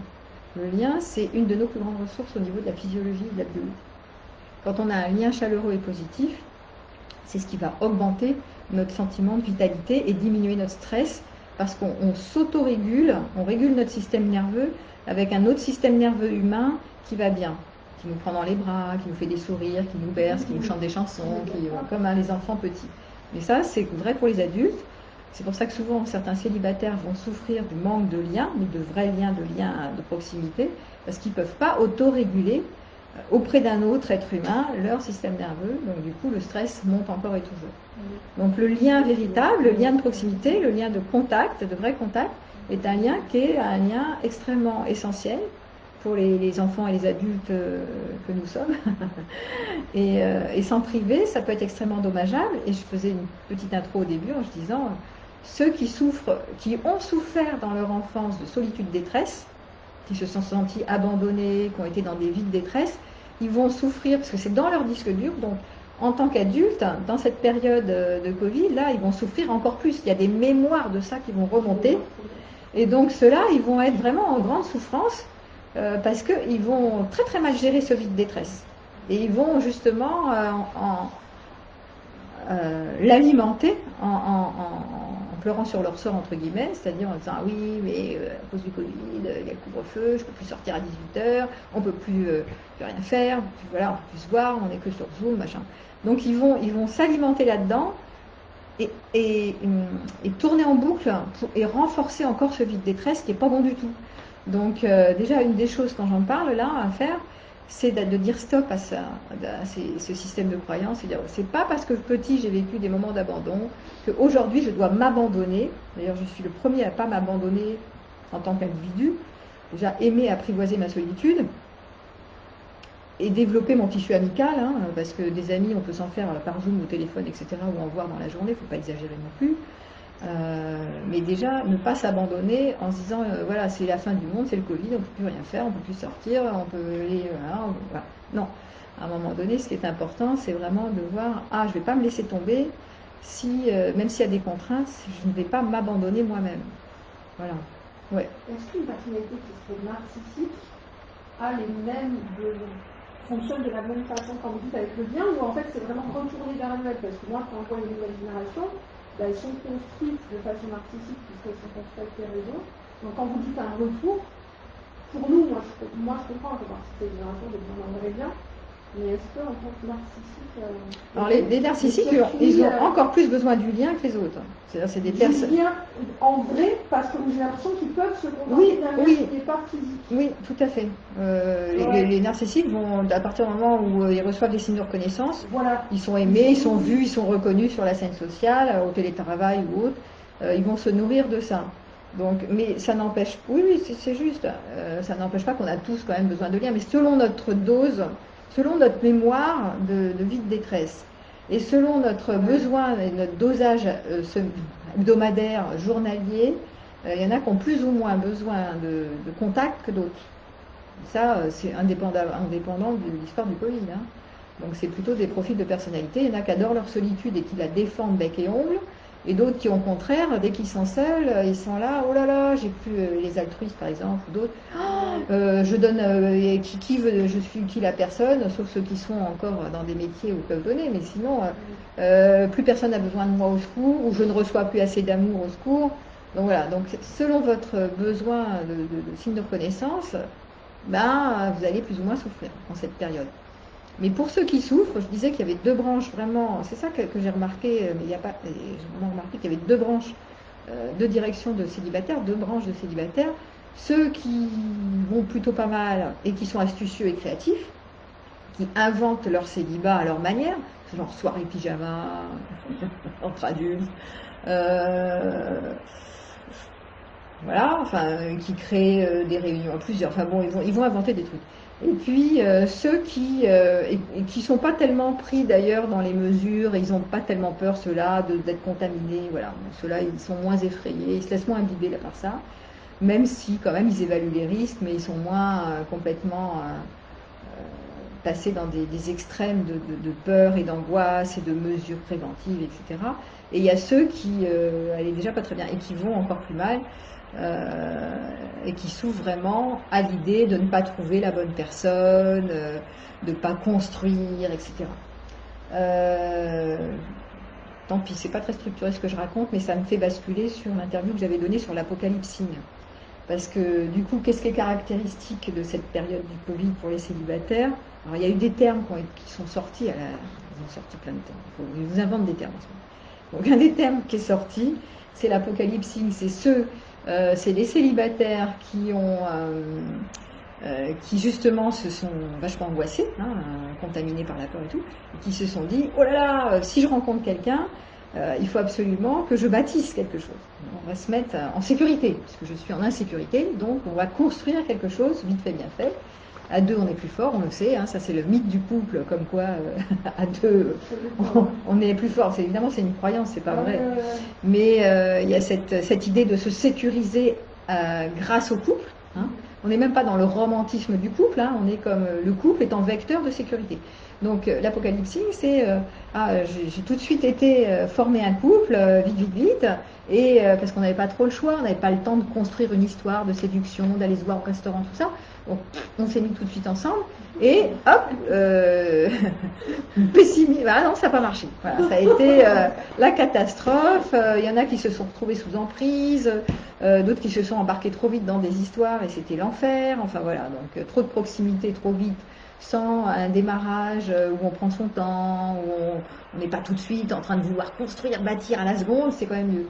Le lien, c'est une de nos plus grandes ressources au niveau de la physiologie et de la biologie. Quand on a un lien chaleureux et positif, c'est ce qui va augmenter notre sentiment de vitalité et diminuer notre stress, parce qu'on s'autorégule, on régule notre système nerveux avec un autre système nerveux humain qui va bien, qui nous prend dans les bras, qui nous fait des sourires, qui nous berce, qui nous chante des chansons, comme les enfants petits. Mais ça, c'est vrai pour les adultes. C'est pour ça que souvent, certains célibataires vont souffrir du manque de liens, mais de vrais liens, de proximité, parce qu'ils ne peuvent pas autoréguler auprès d'un autre être humain leur système nerveux. Donc du coup, le stress monte encore et toujours. Donc le lien véritable, le lien de proximité, le lien de contact, de vrai contact, est un lien qui est un lien extrêmement essentiel pour les enfants et les adultes que nous sommes. Et s'en priver, ça peut être extrêmement dommageable. Et je faisais une petite intro au début en disant, ceux qui ont souffert dans leur enfance de solitude, détresse, qui se sont sentis abandonnés, qui ont été dans des vies de détresse, ils vont souffrir, parce que c'est dans leur disque dur. Donc en tant qu'adultes, dans cette période de Covid, là, ils vont souffrir encore plus. Il y a des mémoires de ça qui vont remonter. Et donc ceux-là, ils vont être vraiment en grande souffrance, parce qu'ils vont très très mal gérer ce vide de détresse. Et ils vont justement l'alimenter en pleurant sur leur sort, entre guillemets, c'est-à-dire en disant, ah oui, mais à cause du Covid, il y a le couvre-feu, je ne peux plus sortir à 18h, on ne peut plus rien faire, voilà, on ne peut plus se voir, on n'est que sur Zoom, machin. Donc ils vont s'alimenter là-dedans et tourner en boucle et renforcer encore ce vide de détresse qui n'est pas bon du tout. Donc déjà, une des choses quand j'en parle là à faire, c'est de dire stop à ce système de croyance. C'est pas parce que petit j'ai vécu des moments d'abandon qu'aujourd'hui je dois m'abandonner. D'ailleurs, je suis le premier à ne pas m'abandonner en tant qu'individu. déjà aimer apprivoiser ma solitude et développer mon tissu amical, hein, parce que des amis, on peut s'en faire par Zoom, au téléphone, etc., ou en voir dans la journée, il ne faut pas exagérer non plus. Mais déjà, ne pas s'abandonner en se disant, voilà, c'est la fin du monde, c'est le Covid, on ne peut plus rien faire, on ne peut plus sortir, on peut aller... voilà. Non, à un moment donné, ce qui est important, c'est vraiment de voir, je ne vais pas me laisser tomber, si, même s'il y a des contraintes, je ne vais pas m'abandonner moi-même. Voilà. Ouais. Est-ce qu'une personnalité qui serait narcissique a les mêmes besoins, fonctionne de la même façon quand vous dites avec le bien, ou en fait c'est vraiment retourné vers le Parce que moi, quand je vois les nouvelles générations, elles sont construites de façon narcissique puisqu'elles sont construites avec les réseaux. Donc quand vous dites un retour, pour nous, moi je comprends, je pense que c'est une génération de bien en vrai bien, mais est-ce qu'en tant que narcissique... Alors les narcissiques, ils ont encore plus besoin du lien que les autres. C'est-à-dire c'est des personnes... Du lien en vrai, parce que j'ai l'impression qu'ils peuvent se contenter d'un lien qui n'est pas physique. Oui, tout à fait. Les narcissiques vont, à partir du moment où ils reçoivent des signes de reconnaissance, voilà. Ils sont aimés, ils sont vus, ils sont reconnus sur la scène sociale, au télétravail ou autre, ils vont se nourrir de ça. Donc, mais ça n'empêche, oui, c'est juste, ça n'empêche pas qu'on a tous quand même besoin de liens, mais selon notre dose, selon notre mémoire de vie de détresse, et selon notre besoin et notre dosage hebdomadaire, journalier, il y en a qui ont plus ou moins besoin de contact que d'autres. Ça, c'est indépendant de l'histoire du Covid. Hein. Donc c'est plutôt des profils de personnalité. Il y en a qui adorent leur solitude et qui la défendent bec et ongle, et d'autres qui, au contraire, dès qu'ils sont seuls, ils sont là, oh là là, j'ai plus les altruistes par exemple, ou d'autres, je donne, qui veut, je suis utile à personne, sauf ceux qui sont encore dans des métiers où ils peuvent donner, mais sinon, plus personne n'a besoin de moi au secours, ou je ne reçois plus assez d'amour au secours. Donc voilà, donc selon votre besoin de signe de reconnaissance, vous allez plus ou moins souffrir en cette période. Mais pour ceux qui souffrent, je disais qu'il y avait deux branches vraiment, c'est ça que j'ai remarqué, mais j'ai vraiment remarqué qu'il y avait deux branches, deux directions de célibataires, deux branches de célibataires. Ceux qui vont plutôt pas mal et qui sont astucieux et créatifs, qui inventent leur célibat à leur manière, genre soirée pyjama, entre adultes, voilà, enfin, qui créent des réunions à plusieurs, enfin bon, ils vont inventer des trucs. Et puis ceux qui sont pas tellement pris d'ailleurs dans les mesures, ils n'ont pas tellement peur ceux-là d'être contaminés, voilà, ceux-là ils sont moins effrayés, ils se laissent moins imbiber par ça, même si quand même ils évaluent les risques, mais ils sont moins complètement passés dans des extrêmes de peur et d'angoisse et de mesures préventives, etc. Et il y a ceux qui allaient déjà pas très bien et qui vont encore plus mal. Et qui souffrent vraiment à l'idée de ne pas trouver la bonne personne, de ne pas construire, etc. Tant pis, c'est pas très structuré ce que je raconte, mais ça me fait basculer sur l'interview que j'avais donnée sur l'apocalypsing. Parce que du coup, qu'est-ce qui est caractéristique de cette période du Covid pour les célibataires? Alors il y a eu des termes qui sont sortis, ils ont sorti plein de termes, ils vous inventent des termes en ce moment. Donc un des termes qui est sorti, c'est l'apocalypsing, c'est les célibataires qui justement se sont vachement angoissés, contaminés par la peur et tout, et qui se sont dit, oh là là, si je rencontre quelqu'un, il faut absolument que je bâtisse quelque chose. On va se mettre en sécurité, puisque je suis en insécurité, donc on va construire quelque chose, vite fait, bien fait. À deux, on est plus fort, on le sait, ça c'est le mythe du couple, comme quoi à deux, on est plus fort. Évidemment, c'est une croyance, c'est pas vrai. Mais il y a cette idée de se sécuriser grâce au couple. On n'est même pas dans le romantisme du couple, on est comme le couple étant vecteur de sécurité. Donc l'apocalypsing, c'est j'ai tout de suite été former un couple, vite, et parce qu'on n'avait pas trop le choix, on n'avait pas le temps de construire une histoire de séduction, d'aller se voir au restaurant, tout ça. Donc on s'est mis tout de suite ensemble, et hop, pessimisme, non, ça n'a pas marché. Voilà, ça a été la catastrophe. Il y en a qui se sont retrouvés sous emprise, d'autres qui se sont embarqués trop vite dans des histoires, et c'était l'enfer. Enfin voilà, donc trop de proximité, trop vite, sans un démarrage où on prend son temps, où on n'est pas tout de suite en train de vouloir construire, bâtir à la seconde, c'est quand même mieux.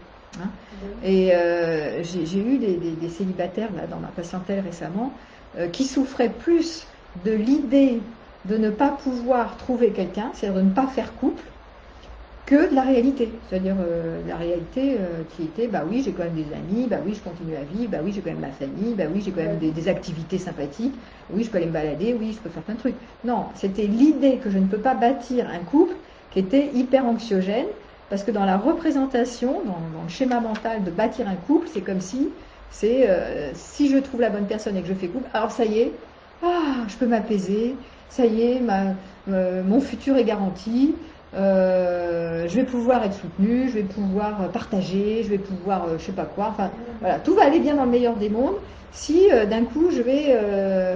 Et j'ai eu des célibataires là, dans ma patientèle récemment qui souffraient plus de l'idée de ne pas pouvoir trouver quelqu'un, c'est-à-dire de ne pas faire couple, que de la réalité. C'est-à-dire la réalité qui était, bah oui, j'ai quand même des amis, bah oui, je continue à vivre, bah oui, j'ai quand même ma famille, bah oui, j'ai quand même des activités sympathiques, oui, je peux aller me balader, oui, je peux faire plein de trucs. Non, c'était l'idée que je ne peux pas bâtir un couple qui était hyper anxiogène, parce que dans la représentation, dans le schéma mental de bâtir un couple, c'est comme si, si je trouve la bonne personne et que je fais couple, alors ça y est, je peux m'apaiser, ça y est, mon futur est garanti, je vais pouvoir être soutenue, je vais pouvoir partager, je vais pouvoir je sais pas quoi, enfin voilà, tout va aller bien dans le meilleur des mondes si d'un coup je vais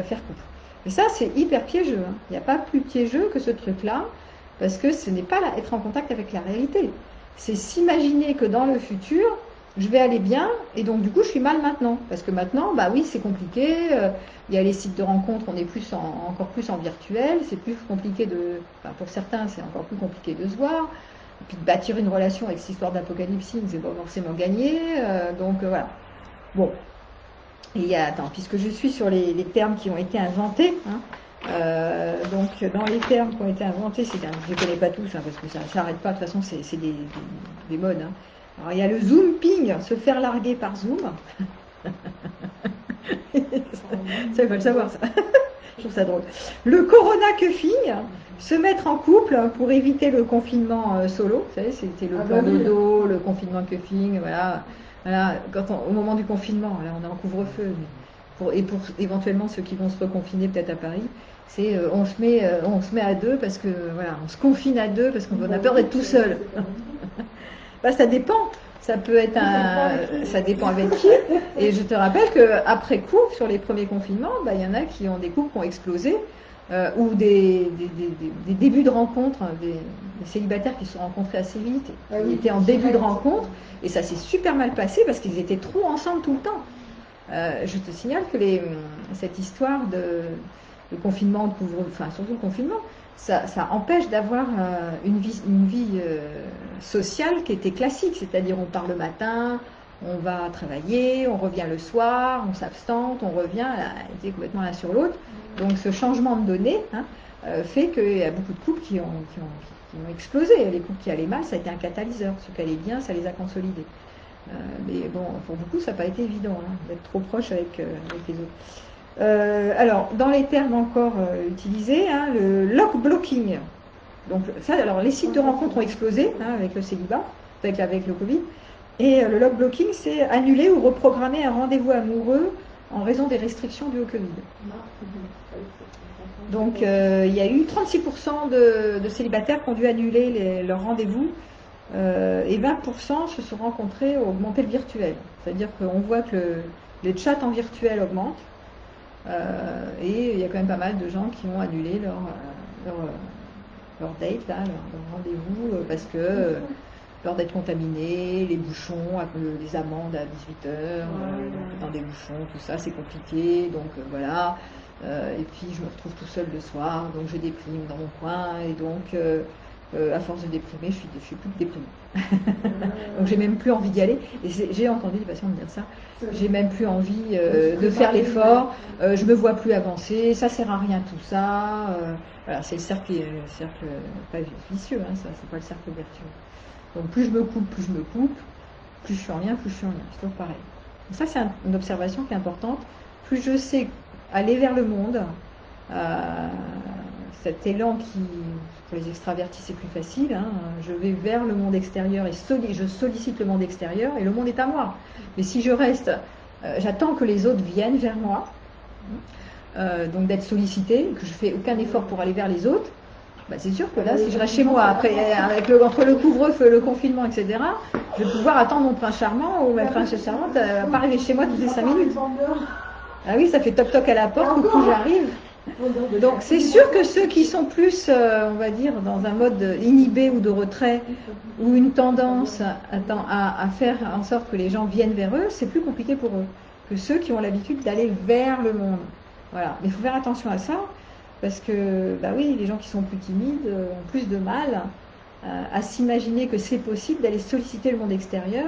faire couple. Mais ça c'est hyper piégeux, hein. Il n'y a pas plus piégeux que ce truc-là, parce que ce n'est pas être en contact avec la réalité. C'est s'imaginer que dans le futur, je vais aller bien, et donc du coup je suis mal maintenant, parce que maintenant, bah oui, c'est compliqué, il y a les sites de rencontres, on est encore plus en virtuel, c'est plus compliqué pour certains c'est encore plus compliqué de se voir, et puis de bâtir une relation avec cette histoire d'apocalypse, c'est pas forcément gagné, donc voilà. Bon, et attends, puisque je suis sur les termes qui ont été inventés, hein, donc dans les termes qui ont été inventés, je ne connais pas tous, hein, parce que ça n'arrête pas, de toute façon c'est des modes, hein. Alors il y a le zooming, se faire larguer par Zoom. Ça, il faut le savoir, ça. Je trouve ça drôle. Le corona cuffing, se mettre en couple pour éviter le confinement solo. Vous savez, c'était le plan dodo, le confinement cuffing, voilà. Au moment du confinement, là on est en couvre-feu, pour éventuellement ceux qui vont se reconfiner peut-être à Paris, c'est on se met à deux parce que voilà, on se confine à deux parce qu'on a peur d'être tout seul. Bah, ça dépend. Ça peut être ça dépend avec qui. Et je te rappelle qu'après coup, sur les premiers confinements, bah, il y en a qui ont des couples qui ont explosé, ou des débuts de rencontre, des célibataires qui se sont rencontrés assez vite, qui étaient en début de rencontre, et ça s'est super mal passé parce qu'ils étaient trop ensemble tout le temps. Je te signale que cette histoire de confinement, enfin surtout le confinement, ça empêche d'avoir une vie sociale qui était classique, c'est-à-dire on part le matin, on va travailler, on revient le soir, on s'absente, on revient, était complètement l'un sur l'autre. Donc ce changement de données fait qu'il y a beaucoup de couples qui ont explosé. Les couples qui allaient mal, ça a été un catalyseur. Ceux qui allaient bien, ça les a consolidés. Mais bon, pour beaucoup, ça n'a pas été évident d'être trop proche avec les autres. Alors, dans les termes encore utilisés, le lock blocking. Donc, ça, alors, les sites de rencontres ont explosé avec le célibat, avec le Covid. Et le lock blocking, c'est annuler ou reprogrammer un rendez-vous amoureux en raison des restrictions dues au Covid. Donc, il y a eu 36% de célibataires qui ont dû annuler leurs rendez-vous. Et 20% se sont rencontrés au augmenté le virtuel. C'est-à-dire qu'on voit que les chats en virtuel augmentent. Et il y a quand même pas mal de gens qui ont annulé leur date, leur rendez-vous, parce que peur d'être contaminé, les bouchons, les amendes à 18h, dans des bouchons, tout ça, c'est compliqué. Donc voilà. Et puis je me retrouve tout seul le soir, donc je déprime dans mon coin, et donc à force de déprimer, je suis plus déprimée. Donc j'ai même plus envie d'y aller. Et j'ai entendu des patients me dire ça. J'ai même plus envie de faire l'effort. Je me vois plus avancer. Ça sert à rien tout ça. Voilà, c'est le cercle pas vicieux. Ça, c'est pas le cercle vertueux. Donc plus je me coupe, plus je suis en lien, plus je suis en lien. C'est toujours pareil. Donc ça, c'est une observation qui est importante. Plus je sais aller vers le monde. Cet élan qui, pour les extravertis, c'est plus facile. Je vais vers le monde extérieur et je sollicite le monde extérieur et le monde est à moi. Mais si je reste, j'attends que les autres viennent vers moi, donc d'être sollicité, que je fais aucun effort pour aller vers les autres, bah c'est sûr que là, si je reste chez moi, après, entre le couvre-feu, le confinement, etc., je vais pouvoir attendre mon prince charmant ou ma princesse charmante, pas arriver chez moi toutes les 5 minutes. Ah oui, ça fait toc-toc à la porte, coucou, j'arrive. Donc c'est sûr que ceux qui sont plus, on va dire, dans un mode inhibé ou de retrait, ou une tendance à faire en sorte que les gens viennent vers eux, c'est plus compliqué pour eux que ceux qui ont l'habitude d'aller vers le monde. Voilà. Mais il faut faire attention à ça, parce que, bah oui, les gens qui sont plus timides ont plus de mal à s'imaginer que c'est possible d'aller solliciter le monde extérieur.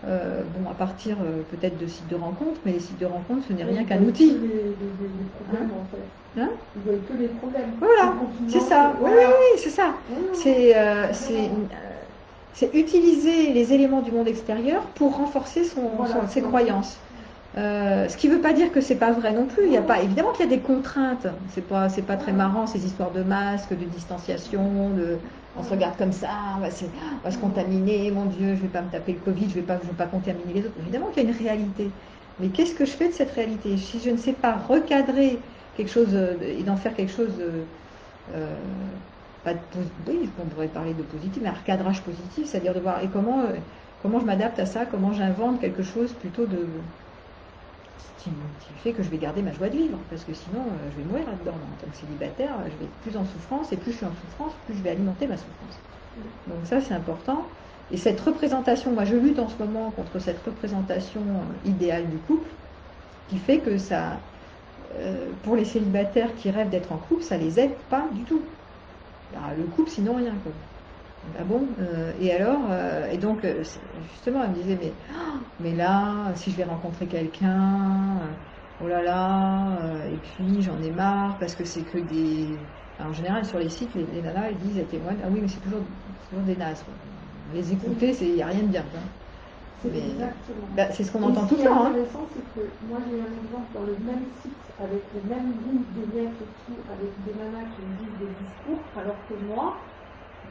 Bon, à partir peut-être de sites de rencontres, mais les sites de rencontres, ce n'est rien qu'un outil. Ils voient que les problèmes. Voilà, c'est ça. Oui, c'est ça. C'est utiliser les éléments du monde extérieur pour renforcer ses croyances. Ce qui ne veut pas dire que c'est pas vrai non plus. Il y a pas, évidemment qu'il y a des contraintes. C'est pas très marrant ces histoires de masques, de distanciation, on se regarde comme ça, on va se contaminer. Mon Dieu, je vais pas me taper le Covid, je vais pas contaminer les autres. Évidemment qu'il y a une réalité. Mais qu'est-ce que je fais de cette réalité? Si je ne sais pas recadrer quelque chose et d'en faire quelque chose oui, on pourrait parler de positif, mais un recadrage positif, c'est-à-dire de voir et comment je m'adapte à ça, comment j'invente quelque chose plutôt qui fait que je vais garder ma joie de vivre, parce que sinon je vais mourir là-dedans. En tant que célibataire, je vais être plus en souffrance, et plus je suis en souffrance, plus je vais alimenter ma souffrance. Donc ça, c'est important. Et cette représentation, moi je lutte en ce moment contre cette représentation idéale du couple, qui fait que ça, pour les célibataires qui rêvent d'être en couple, ça les aide pas du tout. Le couple, sinon rien, quoi. Ah bon et alors et donc justement elle me disait mais là si je vais rencontrer quelqu'un oh là là et puis j'en ai marre parce que c'est que des en général sur les sites les nanas elles disent, elles témoignent, ah oui mais c'est toujours des nazes quoi. Les écouter il n'y a rien de bien quoi. C'est ce qu'on entend tout le temps. Ce qui est intéressant c'est que moi j'ai un exemple dans le même site avec le même groupe de mecs et tout avec des nanas qui me disent des discours alors que moi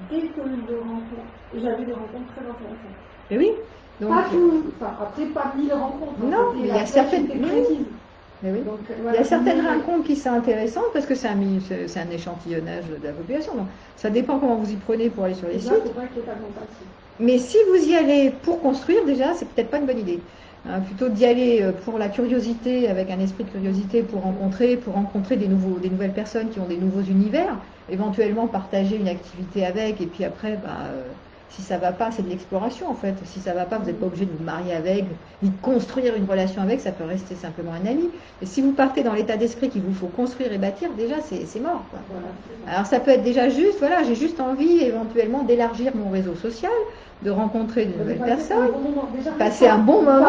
dès que je rencontre, j'avais des rencontres très intéressantes. Et oui. Donc, pas tout, enfin, après pas 1000 rencontres. Non, mais il y a certaines. Mais oui. Donc, voilà, il y a certaines rencontres qui sont intéressantes parce que c'est un échantillonnage de la population. Donc, ça dépend comment vous y prenez pour aller sur les sites. Mais si vous y allez pour construire, déjà, c'est peut-être pas une bonne idée. Plutôt d'y aller pour la curiosité, avec un esprit de curiosité, pour rencontrer des nouvelles personnes qui ont des nouveaux univers, éventuellement partager une activité avec, et puis après, si ça va pas, c'est de l'exploration en fait. Si ça va pas, vous n'êtes pas obligé de vous marier avec, ni de construire une relation avec, ça peut rester simplement un ami. Et si vous partez dans l'état d'esprit qu'il vous faut construire et bâtir, déjà c'est mort, quoi. Alors ça peut être déjà juste, voilà, j'ai juste envie éventuellement d'élargir mon réseau social, de rencontrer de nouvelles personnes, passer un bon moment,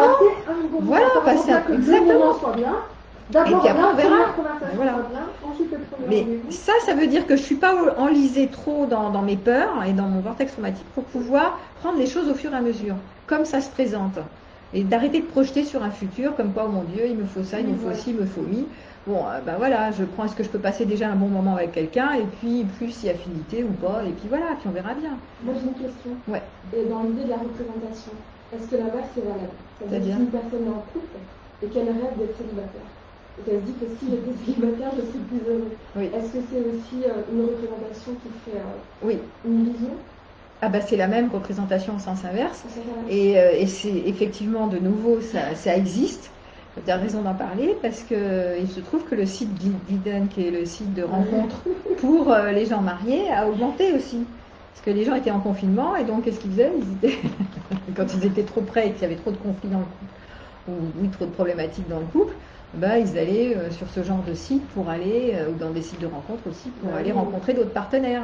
voilà, passer un exactement. Et puis après on verra. Voilà. Mais ça veut dire que je ne suis pas enlisée trop dans mes peurs et dans mon vortex traumatique pour pouvoir prendre les choses au fur et à mesure, comme ça se présente. Et d'arrêter de projeter sur un futur, comme quoi, oh mon Dieu, il me faut ça, il me faut ci, il me faut mi. Bon, voilà, je prends, est-ce que je peux passer déjà un bon moment avec quelqu'un, et puis plus s'il y a affinité ou pas, et puis voilà, puis on verra bien. Moi j'ai une question. Ouais. Et dans l'idée de la représentation, est-ce que la base c'est valable? C'est-à-dire qu'une personne est en couple et qu'elle rêve d'être célibataire. Et qu'elle se dit que si j'étais célibataire, je serais plus heureux. Oui. Est-ce que c'est aussi une représentation qui fait oui. une vision? C'est la même représentation au sens inverse. Et c'est effectivement, de nouveau, ça existe. Tu as raison d'en parler parce qu'il se trouve que le site Guiden, qui est le site de rencontre pour les gens mariés, a augmenté aussi. Parce que les gens étaient en confinement et donc qu'est-ce qu'ils faisaient? Quand ils étaient trop près et qu'il y avait trop de conflits dans le couple, ou trop de problématiques dans le couple, ils allaient sur ce genre de site pour aller, ou dans des sites de rencontre aussi, pour aller rencontrer d'autres partenaires.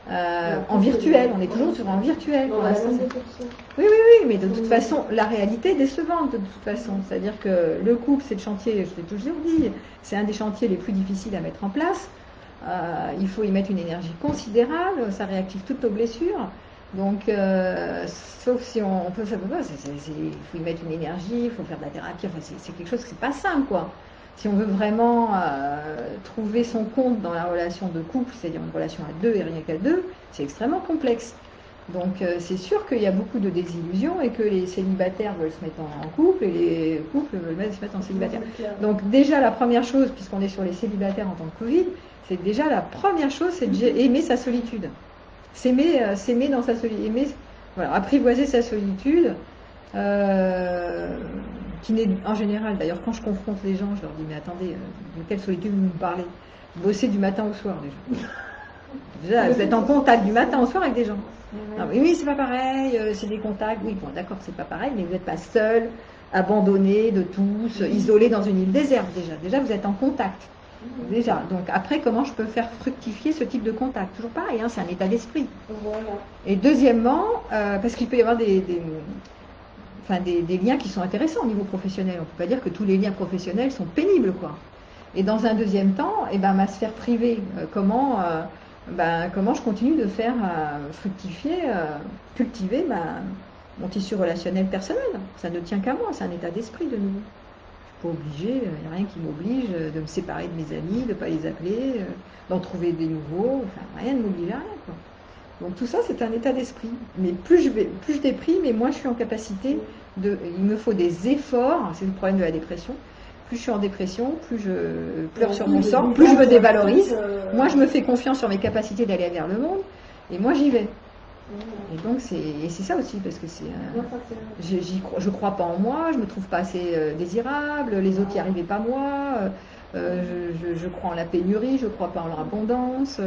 En virtuel, on est toujours sur en virtuel pour l'instant. Oui, mais de toute façon, la réalité est décevante de toute façon. C'est-à-dire que le couple, c'est le chantier, je l'ai toujours dit, c'est un des chantiers les plus difficiles à mettre en place. Il faut y mettre une énergie considérable, ça réactive toutes nos blessures. Donc, sauf si on peut faire, il faut y mettre une énergie, il faut faire de la thérapie, enfin, c'est quelque chose qui n'est pas simple, quoi. Si on veut vraiment trouver son compte dans la relation de couple, c'est-à-dire une relation à deux et rien qu'à deux, c'est extrêmement complexe. Donc c'est sûr qu'il y a beaucoup de désillusions et que les célibataires veulent se mettre en couple et les couples veulent se mettre en célibataire. Donc déjà la première chose, puisqu'on est sur les célibataires en temps de Covid, c'est déjà la première chose, c'est d'aimer sa solitude. S'aimer dans sa solitude, voilà, apprivoiser sa solitude. Qui n'est en général, d'ailleurs quand je confronte les gens, je leur dis mais attendez, de quelle solitude vous me parlez? Bossez du matin au soir déjà. Vous êtes en contact du matin au soir avec des gens. Non, oui, c'est pas pareil, c'est des contacts, oui, bon d'accord, c'est pas pareil, mais vous n'êtes pas seul, abandonné de tous, isolé dans une île déserte déjà vous êtes en contact. Déjà, donc après comment je peux faire fructifier ce type de contact? Toujours pareil, c'est un état d'esprit. Voilà. Et deuxièmement, parce qu'il peut y avoir des liens qui sont intéressants au niveau professionnel. On ne peut pas dire que tous les liens professionnels sont pénibles, quoi. Et dans un deuxième temps, ma sphère privée, comment comment je continue de faire fructifier, cultiver mon tissu relationnel personnel. Ça ne tient qu'à moi, c'est un état d'esprit de nouveau. Je ne suis pas obligée, il n'y a rien qui m'oblige de me séparer de mes amis, de ne pas les appeler, d'en trouver des nouveaux, enfin rien ne m'oblige à rien, quoi. Donc tout ça, c'est un état d'esprit. Mais plus je déprime, et moins je suis en capacité il me faut des efforts, c'est le problème de la dépression. Plus je suis en dépression, plus je pleure sur mon sort, plus je me dévalorise, moins je me fais confiance sur mes capacités d'aller vers le monde, et moins j'y vais. Et donc c'est ça aussi, parce que je crois pas en moi, je me trouve pas assez désirable, les autres n'y arrivaient pas moi, je crois en la pénurie, je crois pas en leur abondance,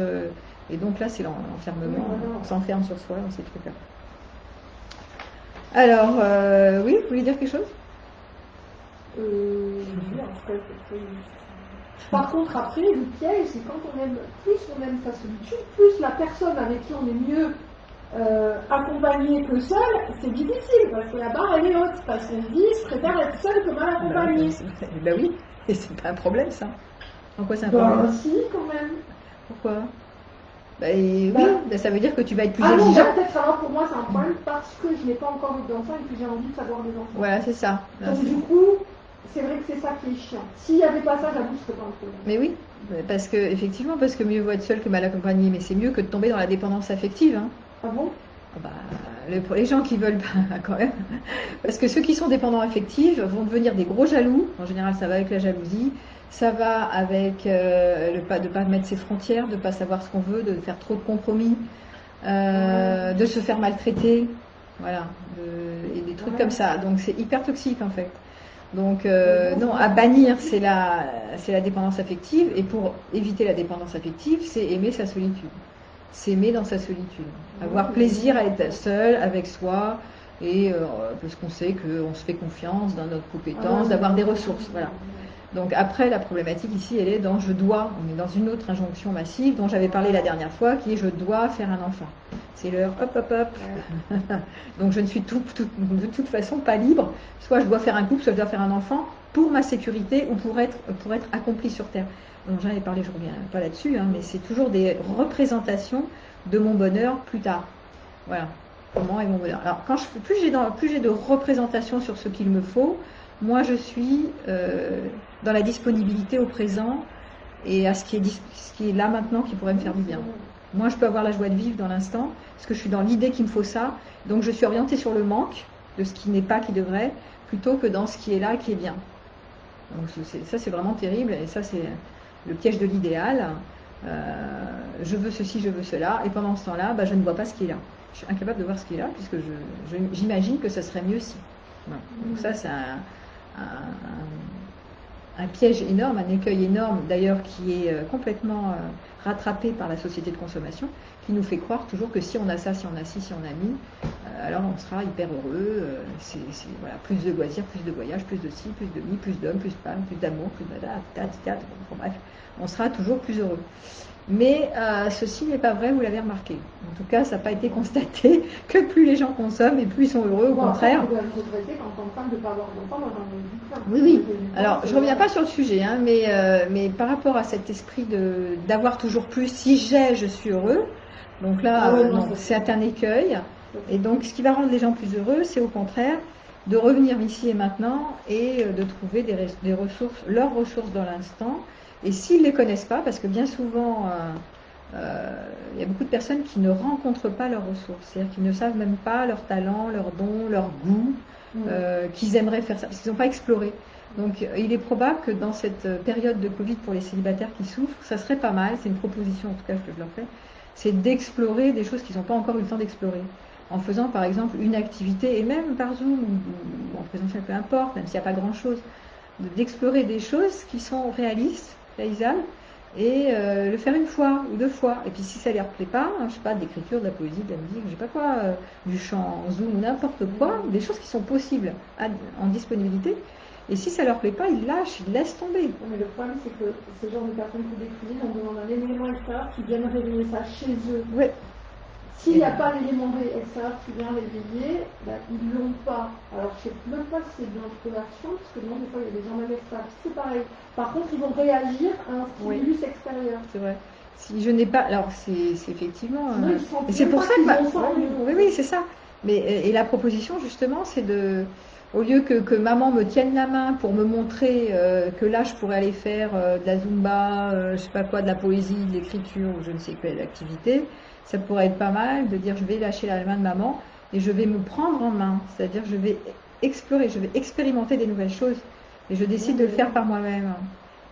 et donc là c'est l'enfermement, on s'enferme sur soi dans ces trucs-là. Alors, oui, vous voulez dire quelque chose? Par contre, après, le piège, c'est quand plus on aime sa solitude, plus la personne avec qui on est mieux accompagné que seul, c'est difficile, parce que la barre elle est haute, parce qu'on se dit, je préfère être seul que mal accompagné. Ben oui, et c'est pas un problème ça. En quoi c'est un problème? Si, quand même. Pourquoi? Oui, ça veut dire que tu vas être plus exigeant. Non, peut-être alors pour moi c'est un problème parce que je n'ai pas encore eu d'enfant et que j'ai envie de savoir des enfants. Voilà, c'est ça. Donc du coup, c'est vrai que c'est ça qui est chiant. S'il n'y avait pas ça, j'avoue, ce serait pas un problème. Mais oui, parce que mieux vaut être seul que mal accompagné, mais c'est mieux que de tomber dans la dépendance affective. Hein. Ah bon? Les gens qui veulent pas, quand même, parce que ceux qui sont dépendants affectifs vont devenir des gros jaloux. En général, ça va avec la jalousie. Ça va avec de ne pas mettre ses frontières, de ne pas savoir ce qu'on veut, de faire trop de compromis, de se faire maltraiter, voilà, et des trucs comme ça. Donc c'est hyper toxique en fait. Donc non, à bannir, c'est la dépendance affective, et pour éviter la dépendance affective, c'est aimer sa solitude. S'aimer dans sa solitude. Avoir plaisir à être seul, avec soi, et parce qu'on sait qu'on se fait confiance dans notre compétence, d'avoir des ressources, voilà. Donc après, la problématique ici, elle est dans je dois. On est dans une autre injonction massive dont j'avais parlé la dernière fois, qui est je dois faire un enfant. C'est l'heure, hop, hop, hop. Donc je ne suis de toute façon pas libre. Soit je dois faire un couple, soit je dois faire un enfant pour ma sécurité ou pour être accompli sur Terre. Donc j'en ai parlé, je ne reviens pas là-dessus, hein, mais c'est toujours des représentations de mon bonheur plus tard. Voilà. Comment est mon bonheur? Alors plus j'ai de représentations sur ce qu'il me faut, moi je suis dans la disponibilité au présent et à ce qui est là maintenant qui pourrait me faire du bien. Moi je peux avoir la joie de vivre dans l'instant parce que je suis dans l'idée qu'il me faut ça, donc je suis orientée sur le manque de ce qui n'est pas, qui devrait, plutôt que dans ce qui est là, qui est bien. Donc ça c'est vraiment terrible, et ça c'est le piège de l'idéal. Je veux ceci, je veux cela, et pendant ce temps-là, je ne vois pas ce qui est là. Je suis incapable de voir ce qui est là puisque j'imagine que ça serait mieux si. Voilà. Donc ça c'est un piège énorme, un écueil énorme d'ailleurs qui est complètement rattrapé par la société de consommation, qui nous fait croire toujours que si on a ça, si on a ci, si on a mis, alors on sera hyper heureux, voilà, plus de loisirs, plus de voyages, plus de ci, plus de mi, plus d'hommes, plus de femmes, plus d'amour, plus de bref, on sera toujours plus heureux. Mais ceci n'est pas vrai, vous l'avez remarqué. En tout cas, ça n'a pas été constaté que plus les gens consomment et plus ils sont heureux, au contraire. Oui. Alors, je ne reviens pas sur le sujet, hein, mais par rapport à cet esprit d'avoir toujours plus, si je suis heureux. Donc là, non, c'est un écueil. Et donc, ce qui va rendre les gens plus heureux, c'est au contraire de revenir ici et maintenant et de trouver des ressources, leurs ressources dans l'instant. Et s'ils ne les connaissent pas, parce que bien souvent, il y a beaucoup de personnes qui ne rencontrent pas leurs ressources, c'est-à-dire qu'ils ne savent même pas leurs talents, leurs dons, leurs goûts, qu'ils aimeraient faire ça, parce qu'ils n'ont pas exploré. Donc il est probable que dans cette période de Covid pour les célibataires qui souffrent, ça serait pas mal, c'est une proposition en tout cas que je leur fais, c'est d'explorer des choses qu'ils n'ont pas encore eu le temps d'explorer. En faisant par exemple une activité, et même par Zoom ou en présentiel, peu importe, même s'il n'y a pas grand-chose, d'explorer des choses qui sont réalistes, réalisables, et le faire une fois ou deux fois. Et puis si ça ne leur plaît pas, je sais pas, d'écriture, de la poésie, de la musique, je sais pas quoi, du chant en Zoom, n'importe quoi, des choses qui sont possibles en disponibilité. Et si ça ne leur plaît pas, ils lâchent, ils laissent tomber. Mais le problème, c'est que ces genres de personnes qui décrivent, on demande un élément extérieur qui vienne réveiller ça chez eux. Oui. S'il n'y a pas l'élément extérieur qui vient réveiller, ils ne l'ont pas. Alors je ne sais même pas si c'est de l'introversion, parce que non, des fois il y a des gens même extravertis, c'est pareil. Par contre, ils vont réagir à un stimulus extérieur. C'est vrai. Si je n'ai pas, alors c'est effectivement, Sinon, ils se sentent et c'est même pour pas ça qu'ils que, vont s'en aller. oui, oui, c'est ça. Mais et la proposition justement, c'est de, au lieu que maman me tienne la main pour me montrer que là, je pourrais aller faire de la zumba, je sais pas quoi, de la poésie, de l'écriture ou je ne sais quelle activité, ça pourrait être pas mal de dire je vais lâcher la main de maman et je vais me prendre en main, c'est-à-dire je vais explorer, je vais expérimenter des nouvelles choses et je décide de le faire par moi-même.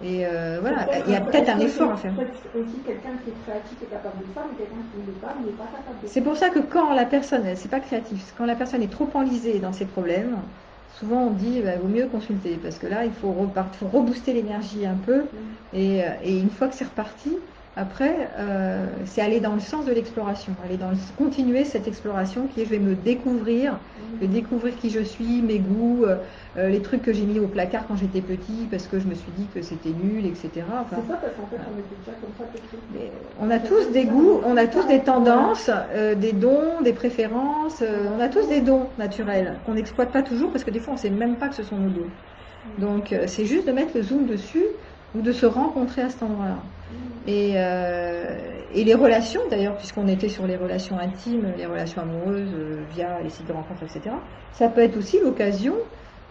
Et voilà, il y a peut-être un effort à faire. Peut-être aussi quelqu'un qui est créatif est capable de le faire, mais quelqu'un qui ne l'est pas n'est pas capable de le C'est faire. pour ça que quand la personne, c'est pas créatif, quand la personne est trop enlisée dans ses problèmes, souvent on dit bah, vaut mieux consulter parce que là il faut rebooster l'énergie un peu et une fois que c'est reparti, après c'est aller dans le sens de l'exploration, continuer cette exploration qui est je vais me découvrir, je vais découvrir qui je suis, mes goûts, les trucs que j'ai mis au placard quand j'étais petit parce que je me suis dit que c'était nul, etc. Enfin, c'est ça parce qu'en fait on était déjà comme ça petit. on a tous des goûts, on a tous des tendances, des dons, des préférences, on a tous des dons naturels qu'on n'exploite pas toujours parce que des fois on ne sait même pas que ce sont nos dons. Donc c'est juste de mettre le zoom dessus ou de se rencontrer à cet endroit-là. Et les relations d'ailleurs, puisqu'on était sur les relations intimes, les relations amoureuses via les sites de rencontres, etc., ça peut être aussi l'occasion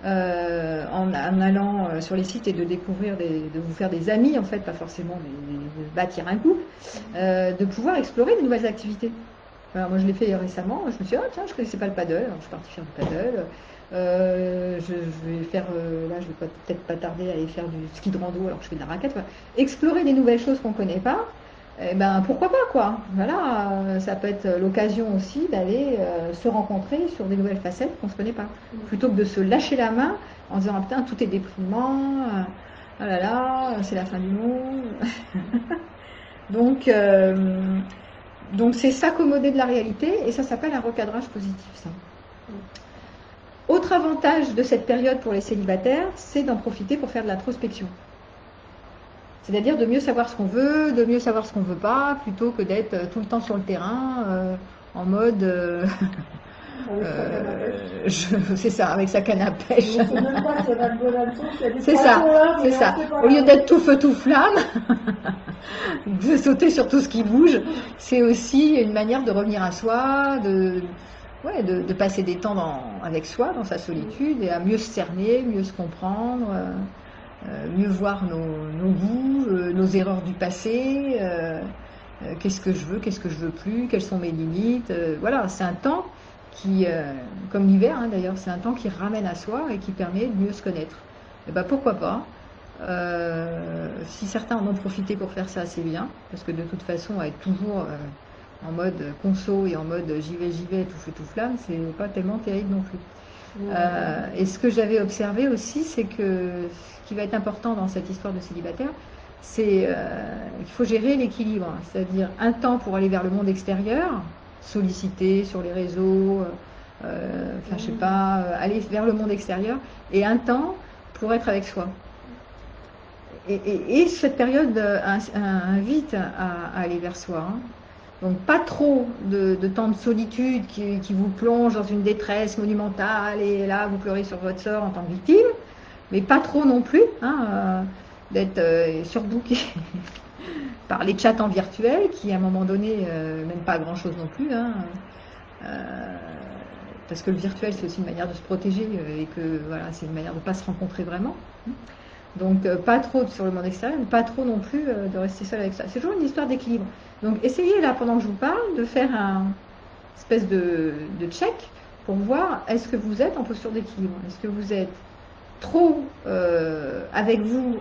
en allant sur les sites et de découvrir, de vous faire des amis, en fait, pas forcément de bâtir un couple, de pouvoir explorer de nouvelles activités. Alors, moi, je l'ai fait récemment, je me suis dit, ah tiens, je ne connaissais pas le paddle, alors je suis partie faire du paddle. Je vais faire, là, je vais peut-être pas tarder à aller faire du ski de rando, alors que je fais de la raquette. Quoi. Explorer des nouvelles choses qu'on ne connaît pas, eh ben pourquoi pas quoi. Voilà, ça peut être l'occasion aussi d'aller se rencontrer sur des nouvelles facettes qu'on ne se connaît pas, plutôt que de se lâcher la main en disant ah, putain tout est déprimant, oh là là, c'est la fin du monde. donc c'est s'accommoder de la réalité et ça s'appelle un recadrage positif ça. Autre avantage de cette période pour les célibataires, c'est d'en profiter pour faire de l'introspection. C'est-à-dire de mieux savoir ce qu'on veut, de mieux savoir ce qu'on ne veut pas, plutôt que d'être tout le temps sur le terrain, en mode... c'est ça, avec sa canne à pêche. C'est ça, c'est ça. Au lieu d'être tout feu, tout flamme, de sauter sur tout ce qui bouge, c'est aussi une manière de revenir à soi, de passer des temps avec soi, dans sa solitude, et à mieux se cerner, mieux se comprendre... mieux voir nos goûts, nos erreurs du passé, qu'est-ce que je veux, qu'est-ce que je veux plus, quelles sont mes limites. Voilà, c'est un temps qui, comme l'hiver hein, d'ailleurs, c'est un temps qui ramène à soi et qui permet de mieux se connaître. Et ben pourquoi pas. Si certains en ont profité pour faire ça, c'est bien, parce que de toute façon, être toujours en mode conso et en mode j'y vais, tout feu, tout flamme, c'est pas tellement terrible non plus. Et ce que j'avais observé aussi, c'est que ce qui va être important dans cette histoire de célibataire, c'est qu'il faut gérer l'équilibre, c'est-à-dire un temps pour aller vers le monde extérieur, solliciter sur les réseaux, enfin je sais pas, aller vers le monde extérieur, et un temps pour être avec soi. Et cette période invite à aller vers soi. Hein. Donc pas trop de temps de solitude qui vous plonge dans une détresse monumentale et là vous pleurez sur votre sort en tant que victime, mais pas trop non plus hein, d'être surbooké par les chats en virtuel qui à un moment donné même pas grand chose non plus hein, parce que le virtuel c'est aussi une manière de se protéger et que voilà c'est une manière de ne pas se rencontrer vraiment. Donc pas trop sur le monde extérieur, mais pas trop non plus de rester seul avec ça. C'est toujours une histoire d'équilibre. Donc essayez là, pendant que je vous parle, de faire un espèce de check pour voir est-ce que vous êtes en posture d'équilibre. Est-ce que vous êtes trop avec vous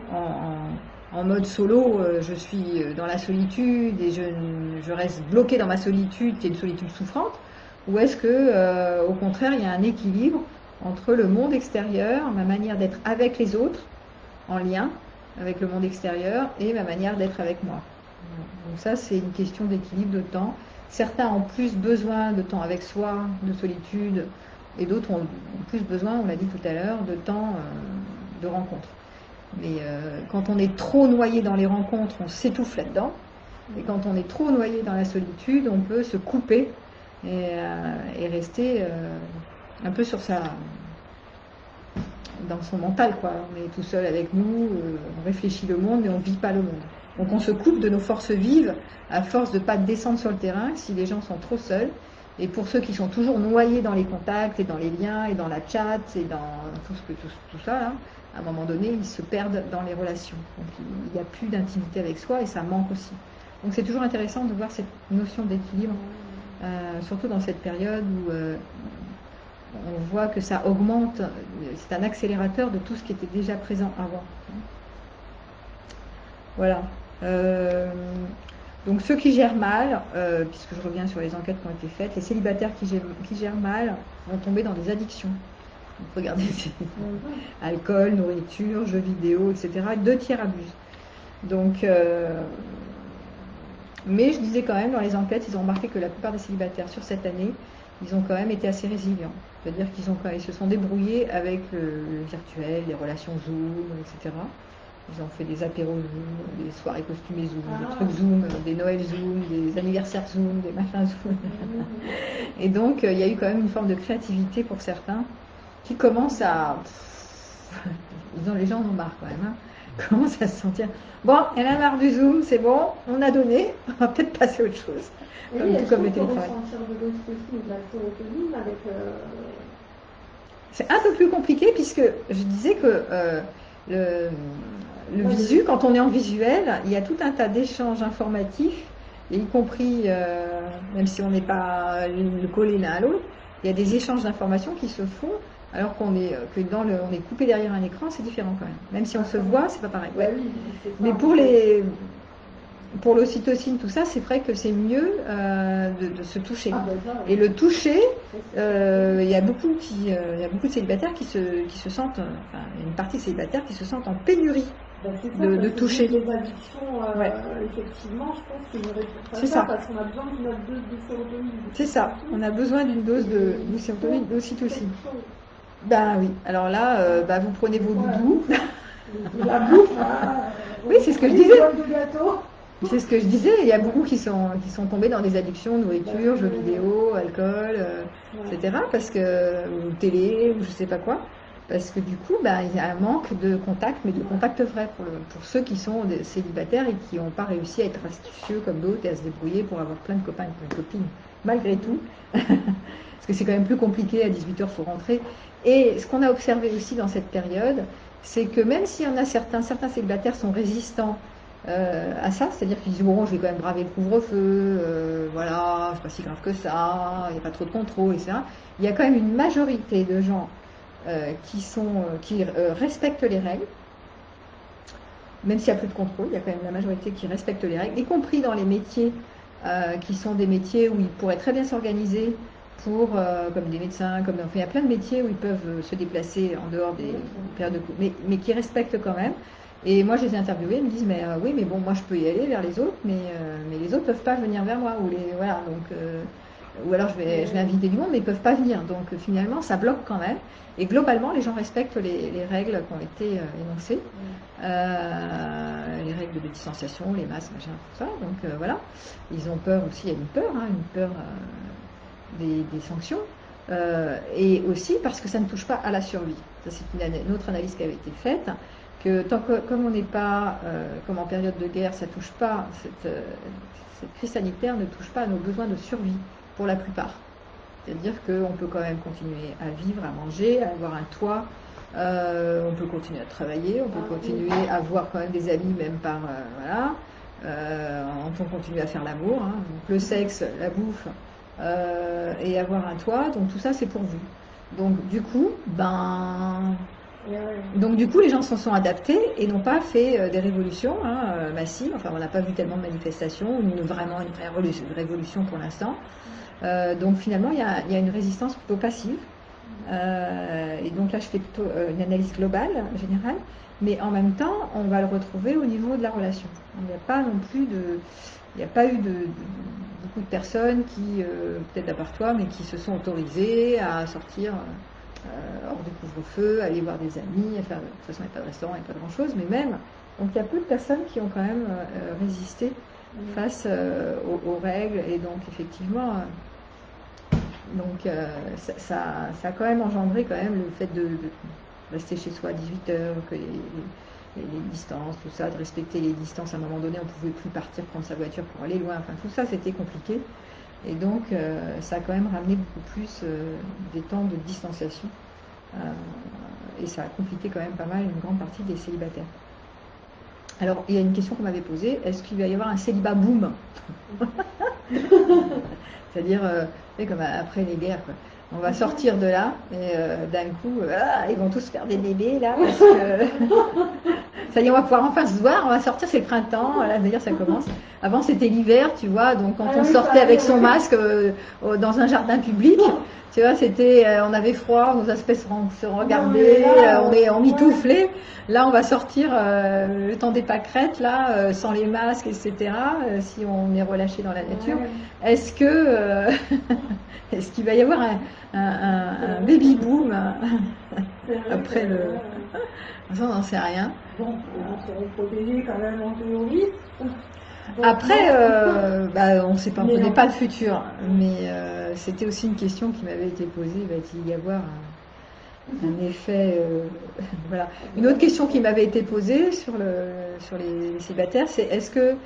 en mode solo, je suis dans la solitude et je reste bloqué dans ma solitude qui est une solitude souffrante, ou est-ce que au contraire il y a un équilibre entre le monde extérieur, ma manière d'être avec les autres, en lien avec le monde extérieur et ma manière d'être avec moi. Donc ça, c'est une question d'équilibre de temps. Certains ont plus besoin de temps avec soi, de solitude, et d'autres ont plus besoin, on l'a dit tout à l'heure, de temps de rencontre. Mais quand on est trop noyé dans les rencontres, on s'étouffe là-dedans. Et quand on est trop noyé dans la solitude, on peut se couper et rester un peu sur dans son mental, quoi. On est tout seul avec nous, on réfléchit le monde, mais on ne vit pas le monde. Donc on se coupe de nos forces vives à force de ne pas descendre sur le terrain si les gens sont trop seuls. Et pour ceux qui sont toujours noyés dans les contacts et dans les liens et dans la chat et dans tout ça, là, à un moment donné, ils se perdent dans les relations. Donc il n'y a plus d'intimité avec soi et ça manque aussi. Donc c'est toujours intéressant de voir cette notion d'équilibre, surtout dans cette période où on voit que ça augmente, c'est un accélérateur de tout ce qui était déjà présent avant. Voilà. Donc ceux qui gèrent mal, puisque je reviens sur les enquêtes qui ont été faites, les célibataires qui gèrent mal vont tomber dans des addictions. Donc, regardez, alcool, nourriture, jeux vidéo, etc. 2/3 abusent. Donc, mais je disais quand même, dans les enquêtes, ils ont remarqué que la plupart des célibataires sur cette année, ils ont quand même été assez résilients. C'est-à-dire qu'ils se sont débrouillés avec le virtuel, les relations Zoom, etc. Ils ont fait des apéros Zoom, des soirées costumées Zoom, des trucs Zoom, des Noël Zoom, des anniversaires Zoom, des machins Zoom. Et donc, il y a eu quand même une forme de créativité pour certains qui commencent à... les gens en ont marre quand même. Hein. Commencent à se sentir... Bon, elle a marre du Zoom, c'est bon, on a donné, on va peut-être passer à autre chose. Comme le télétravail. C'est un peu plus compliqué puisque je disais que le visu, quand on est en visuel, il y a tout un tas d'échanges informatifs, et y compris, même si on n'est pas collé l'un à l'autre, il y a des échanges d'informations qui se font alors qu'on est on est coupé derrière un écran, c'est différent quand même. Même si on se voit, c'est pas pareil. Ouais. Mais pour l'ocytocine, tout ça, c'est vrai que c'est mieux de se toucher. Et le toucher, il y a beaucoup de célibataires qui se sentent, enfin, une partie de célibataires qui se sentent en pénurie de toucher. Les addictions, effectivement, je pense qu'il y aurait c'est ça. Parce qu'on a besoin d'une dose de sérotonine. C'est ça, on a besoin d'une dose de sérotonine, d'ocytocine. Ben oui, alors là, vous prenez vos doudous. La bouffe, oui, c'est ce que je disais. C'est ce que je disais, il y a beaucoup qui sont tombés dans des addictions, nourriture, jeux vidéo, alcool, etc. Parce que, ou télé, ou je sais pas quoi. Parce que du coup, il y a un manque de contact, mais de contact vrai pour ceux qui sont des célibataires et qui n'ont pas réussi à être astucieux comme d'autres et à se débrouiller pour avoir plein de copains et plein de copines, malgré tout. Parce que c'est quand même plus compliqué, à 18h, il faut rentrer. Et ce qu'on a observé aussi dans cette période, c'est que même s'il y en a certains célibataires sont résistants à ça, c'est-à-dire qu'ils disent bon, je vais quand même braver le couvre-feu, voilà, c'est pas si grave que ça, il n'y a pas trop de contrôle, etc. Il y a quand même une majorité de gens qui respectent les règles, même s'il n'y a plus de contrôle, il y a quand même la majorité qui respecte les règles, y compris dans les métiers qui sont des métiers où ils pourraient très bien s'organiser comme des médecins, enfin, il y a plein de métiers où ils peuvent se déplacer en dehors des périodes de cours, mais qui respectent quand même. Et moi, je les ai interviewés, ils me disent, mais oui, mais bon, moi, je peux y aller vers les autres, mais les autres ne peuvent pas venir vers moi. Voilà, donc, ou alors, je vais inviter du monde, mais ils ne peuvent pas venir. Donc, finalement, ça bloque quand même. Et globalement, les gens respectent les règles qui ont été énoncées, les règles de distanciation, les masques, machin, tout ça. Donc, voilà. Ils ont peur aussi, il y a une peur des sanctions. Et aussi parce que ça ne touche pas à la survie. Ça, c'est une autre analyse qui avait été faite. Que comme on n'est pas, comme en période de guerre, ça touche pas, cette crise sanitaire ne touche pas à nos besoins de survie, pour la plupart. C'est-à-dire qu'on peut quand même continuer à vivre, à manger, à avoir un toit, on peut continuer à travailler, on peut continuer à voir quand même des amis, même par, on peut continuer à faire l'amour, hein, donc le sexe, la bouffe, et avoir un toit, donc tout ça c'est pour vous. Donc du coup, les gens s'en sont adaptés et n'ont pas fait des révolutions massives. Enfin, on n'a pas vu tellement de manifestations, vraiment une vraie révolution pour l'instant. Donc finalement, il y a une résistance plutôt passive. Et donc là, je fais plutôt une analyse globale, générale, mais en même temps, on va le retrouver au niveau de la relation. Il n'y a pas non plus il n'y a pas eu beaucoup de personnes qui, peut-être à part toi, mais qui se sont autorisées à sortir hors du couvre-feu, aller voir des amis, de toute façon il n'y a pas de restaurant, il n'y a pas grand-chose, mais même, donc il y a peu de personnes qui ont quand même résisté face aux règles, et donc effectivement, ça a quand même engendré quand même le fait de rester chez soi à 18h, que les distances, tout ça, de respecter les distances. À un moment donné, on ne pouvait plus partir prendre sa voiture pour aller loin. Enfin, tout ça, c'était compliqué. Et donc, ça a quand même ramené beaucoup plus des temps de distanciation. Et ça a compliqué quand même pas mal une grande partie des célibataires. Alors, il y a une question qu'on m'avait posée, est-ce qu'il va y avoir un célibat boom? C'est-à-dire, comme après les guerres, quoi. On va sortir de là, et d'un coup, ils vont tous faire des bébés, là, parce que ça y est, on va pouvoir enfin se voir, on va sortir, c'est le printemps, voilà, d'ailleurs ça commence. Avant c'était l'hiver, tu vois, donc quand on sortait avec son masque dans un jardin public, tu vois, c'était, on avait froid, nos aspects se regardaient, on est emmitouflés. Là, on va sortir le temps des pâquerettes, là, sans les masques, etc., si on est relâché dans la nature. Est-ce que est-ce qu'il va y avoir un baby boom après le... Ça, on n'en sait rien. Bon, on serait protégés quand même en théorie. Après, on ne sait pas, on ne connaît pas le futur, mais c'était aussi une question qui m'avait été posée, va-t-il y avoir un effet... voilà. Une autre question qui m'avait été posée sur les célibataires, c'est est-ce que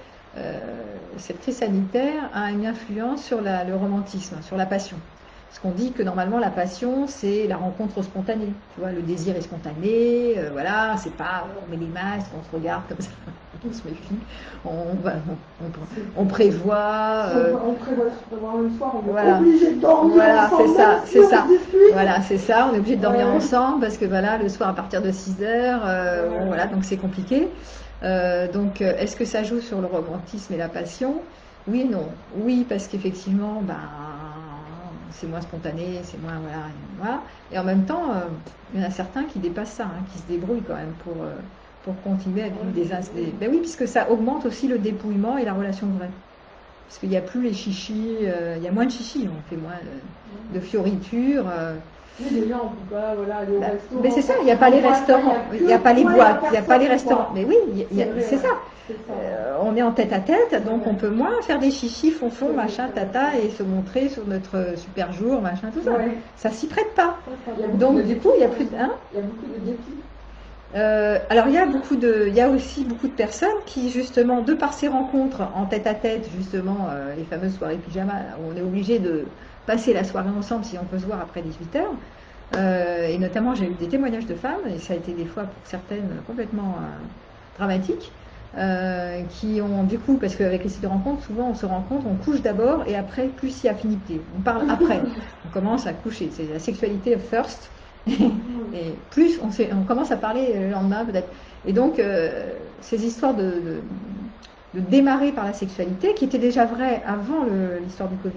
cette crise sanitaire a une influence sur le romantisme, sur la passion? Parce qu'on dit que normalement la passion c'est la rencontre spontanée, tu vois, le désir est spontané, voilà, c'est pas on met les masques, on se regarde comme ça, on se méfie, on prévoit. On prévoit le soir, on est voilà, obligé de dormir voilà, ensemble. c'est ça. Voilà, c'est ça, on est obligé de dormir ensemble parce que voilà, le soir à partir de 6h, bon, voilà, donc c'est compliqué. Donc est-ce que ça joue sur le romantisme et la passion? Oui et non. Oui, parce qu'effectivement, c'est moins spontané, c'est moins voilà. Et en même temps, il y en a certains qui dépassent ça, qui se débrouillent quand même pour continuer à vivre des... Ben oui, puisque ça augmente aussi le dépouillement et la relation vraie. Parce qu'il n'y a plus les chichis, il y a moins de chichis, on fait moins de fioritures. Oui, déjà, on peut pas aller au restaurant. Mais c'est ça, il n'y a pas les restaurants, il n'y a pas les boîtes, il n'y a pas les restaurants. Mais oui, c'est ça. On est en tête à tête, donc on peut moins faire des chichis, fonfon, machin, tata, et se montrer sur notre super jour, machin, tout ça. Ouais. Ça s'y prête pas. Donc du coup, il y a plus de... Hein, il y a beaucoup de dépit. Alors il y a aussi beaucoup de personnes qui justement, de par ces rencontres en tête à tête, justement, les fameuses soirées pyjama, où on est obligé de passer la soirée ensemble si on peut se voir après 18h, et notamment j'ai eu des témoignages de femmes, et ça a été des fois pour certaines complètement dramatiques, qui ont du coup, parce qu'avec les sites de rencontre, souvent on se rencontre, on couche d'abord et après plus il y a affinité, on parle après, on commence à coucher, c'est la sexualité first, et plus on commence à parler le lendemain peut-être, et donc ces histoires de démarrer par la sexualité, qui étaient déjà vraies avant l'histoire du Covid,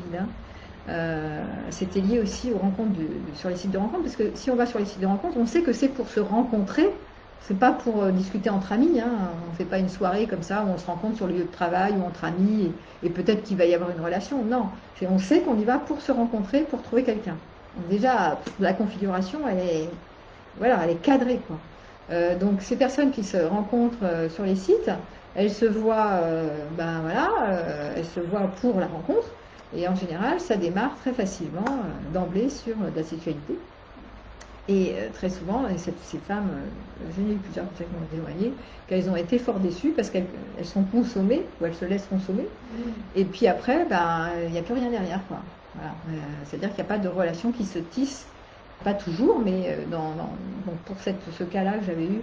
c'était lié aussi aux rencontres sur les sites de rencontre, parce que si on va sur les sites de rencontre, on sait que c'est pour se rencontrer. C'est pas pour discuter entre amis, on fait pas une soirée comme ça où on se rencontre sur le lieu de travail ou entre amis et peut-être qu'il va y avoir une relation. Non, on sait qu'on y va pour se rencontrer, pour trouver quelqu'un. Déjà, la configuration, elle est cadrée, quoi. Donc ces personnes qui se rencontrent sur les sites, elles se voient, elles se voient pour la rencontre et en général, ça démarre très facilement d'emblée sur de la sexualité. Et très souvent, ces femmes, j'en ai eu plusieurs qui m'ont témoigné, qu'elles ont été fort déçues parce qu'elles sont consommées, ou elles se laissent consommer. Et puis après, il n'y a plus rien derrière, quoi. Voilà. C'est-à-dire qu'il n'y a pas de relation qui se tisse, pas toujours, mais donc pour ce cas-là que j'avais eu,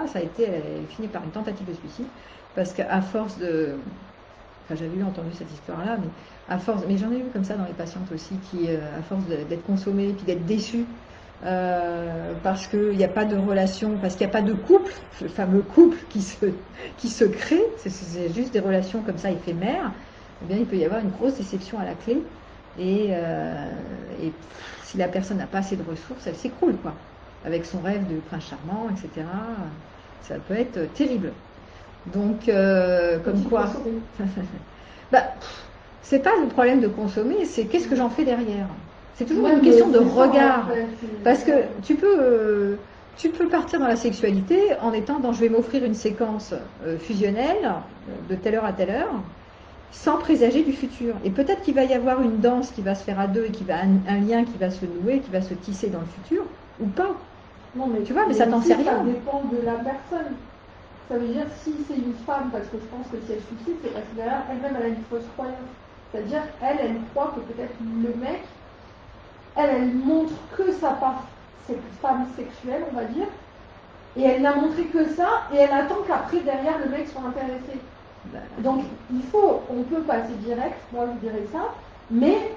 ça a été, elle est finie par une tentative de suicide, parce qu'à force de... Enfin, j'avais entendu cette histoire-là, mais j'en ai eu comme ça dans les patientes aussi, qui, à force d'être consommées, puis d'être déçues, parce qu'il n'y a pas de relation, parce qu'il n'y a pas de couple, le fameux couple qui se crée, c'est juste des relations comme ça éphémères, eh bien il peut y avoir une grosse déception à la clé, et si la personne n'a pas assez de ressources, elle s'écroule, quoi, avec son rêve de prince charmant, etc. Ça peut être terrible. Donc, comme quoi, c'est pas le problème de consommer, c'est qu'est-ce que j'en fais derrière. C'est toujours une question de regard, parce que tu peux partir dans la sexualité en étant dans je vais m'offrir une séquence fusionnelle de telle heure à telle heure, sans présager du futur. Et peut-être qu'il va y avoir une danse qui va se faire à deux et un lien qui va se nouer, qui va se tisser dans le futur, ou pas. Non, mais tu vois, mais ça t'en sait rien. Ça dépend de la personne. Ça veut dire si c'est une femme, parce que je pense que si elle suicide, c'est parce que derrière elle-même elle a une fausse croyance. C'est-à-dire elle croit que peut-être le mec, elle montre que sa part cette femme sexuelle, on va dire, et elle n'a montré que ça, et elle attend qu'après derrière le mec soit intéressé. Donc on peut passer direct, moi je dirais ça, mais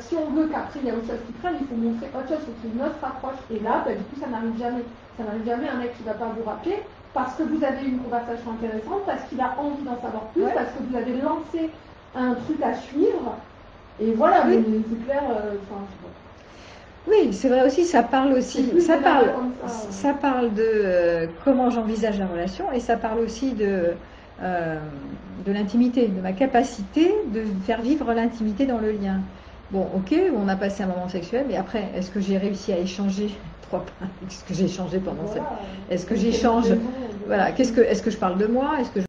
si on veut qu'après il y a autre chose qui prenne, il faut montrer autre chose, il faut qu'il y ait une autre approche. Et là, du coup, ça n'arrive jamais. Ça n'arrive jamais un mec qui ne va pas vous rappeler parce que vous avez une conversation intéressante, parce qu'il a envie d'en savoir plus, parce que vous avez lancé un truc à suivre. Et voilà, mais c'est clair. Oui, c'est vrai aussi, ça parle de comment j'envisage la relation, et ça parle aussi de l'intimité, de ma capacité de faire vivre l'intimité dans le lien. Bon, ok, on a passé un moment sexuel, mais après, est-ce que j'ai réussi à échanger est-ce que j'ai échangé pendant cette... Est-ce que j'échange... Voilà, est-ce que je parle de moi? Est-ce que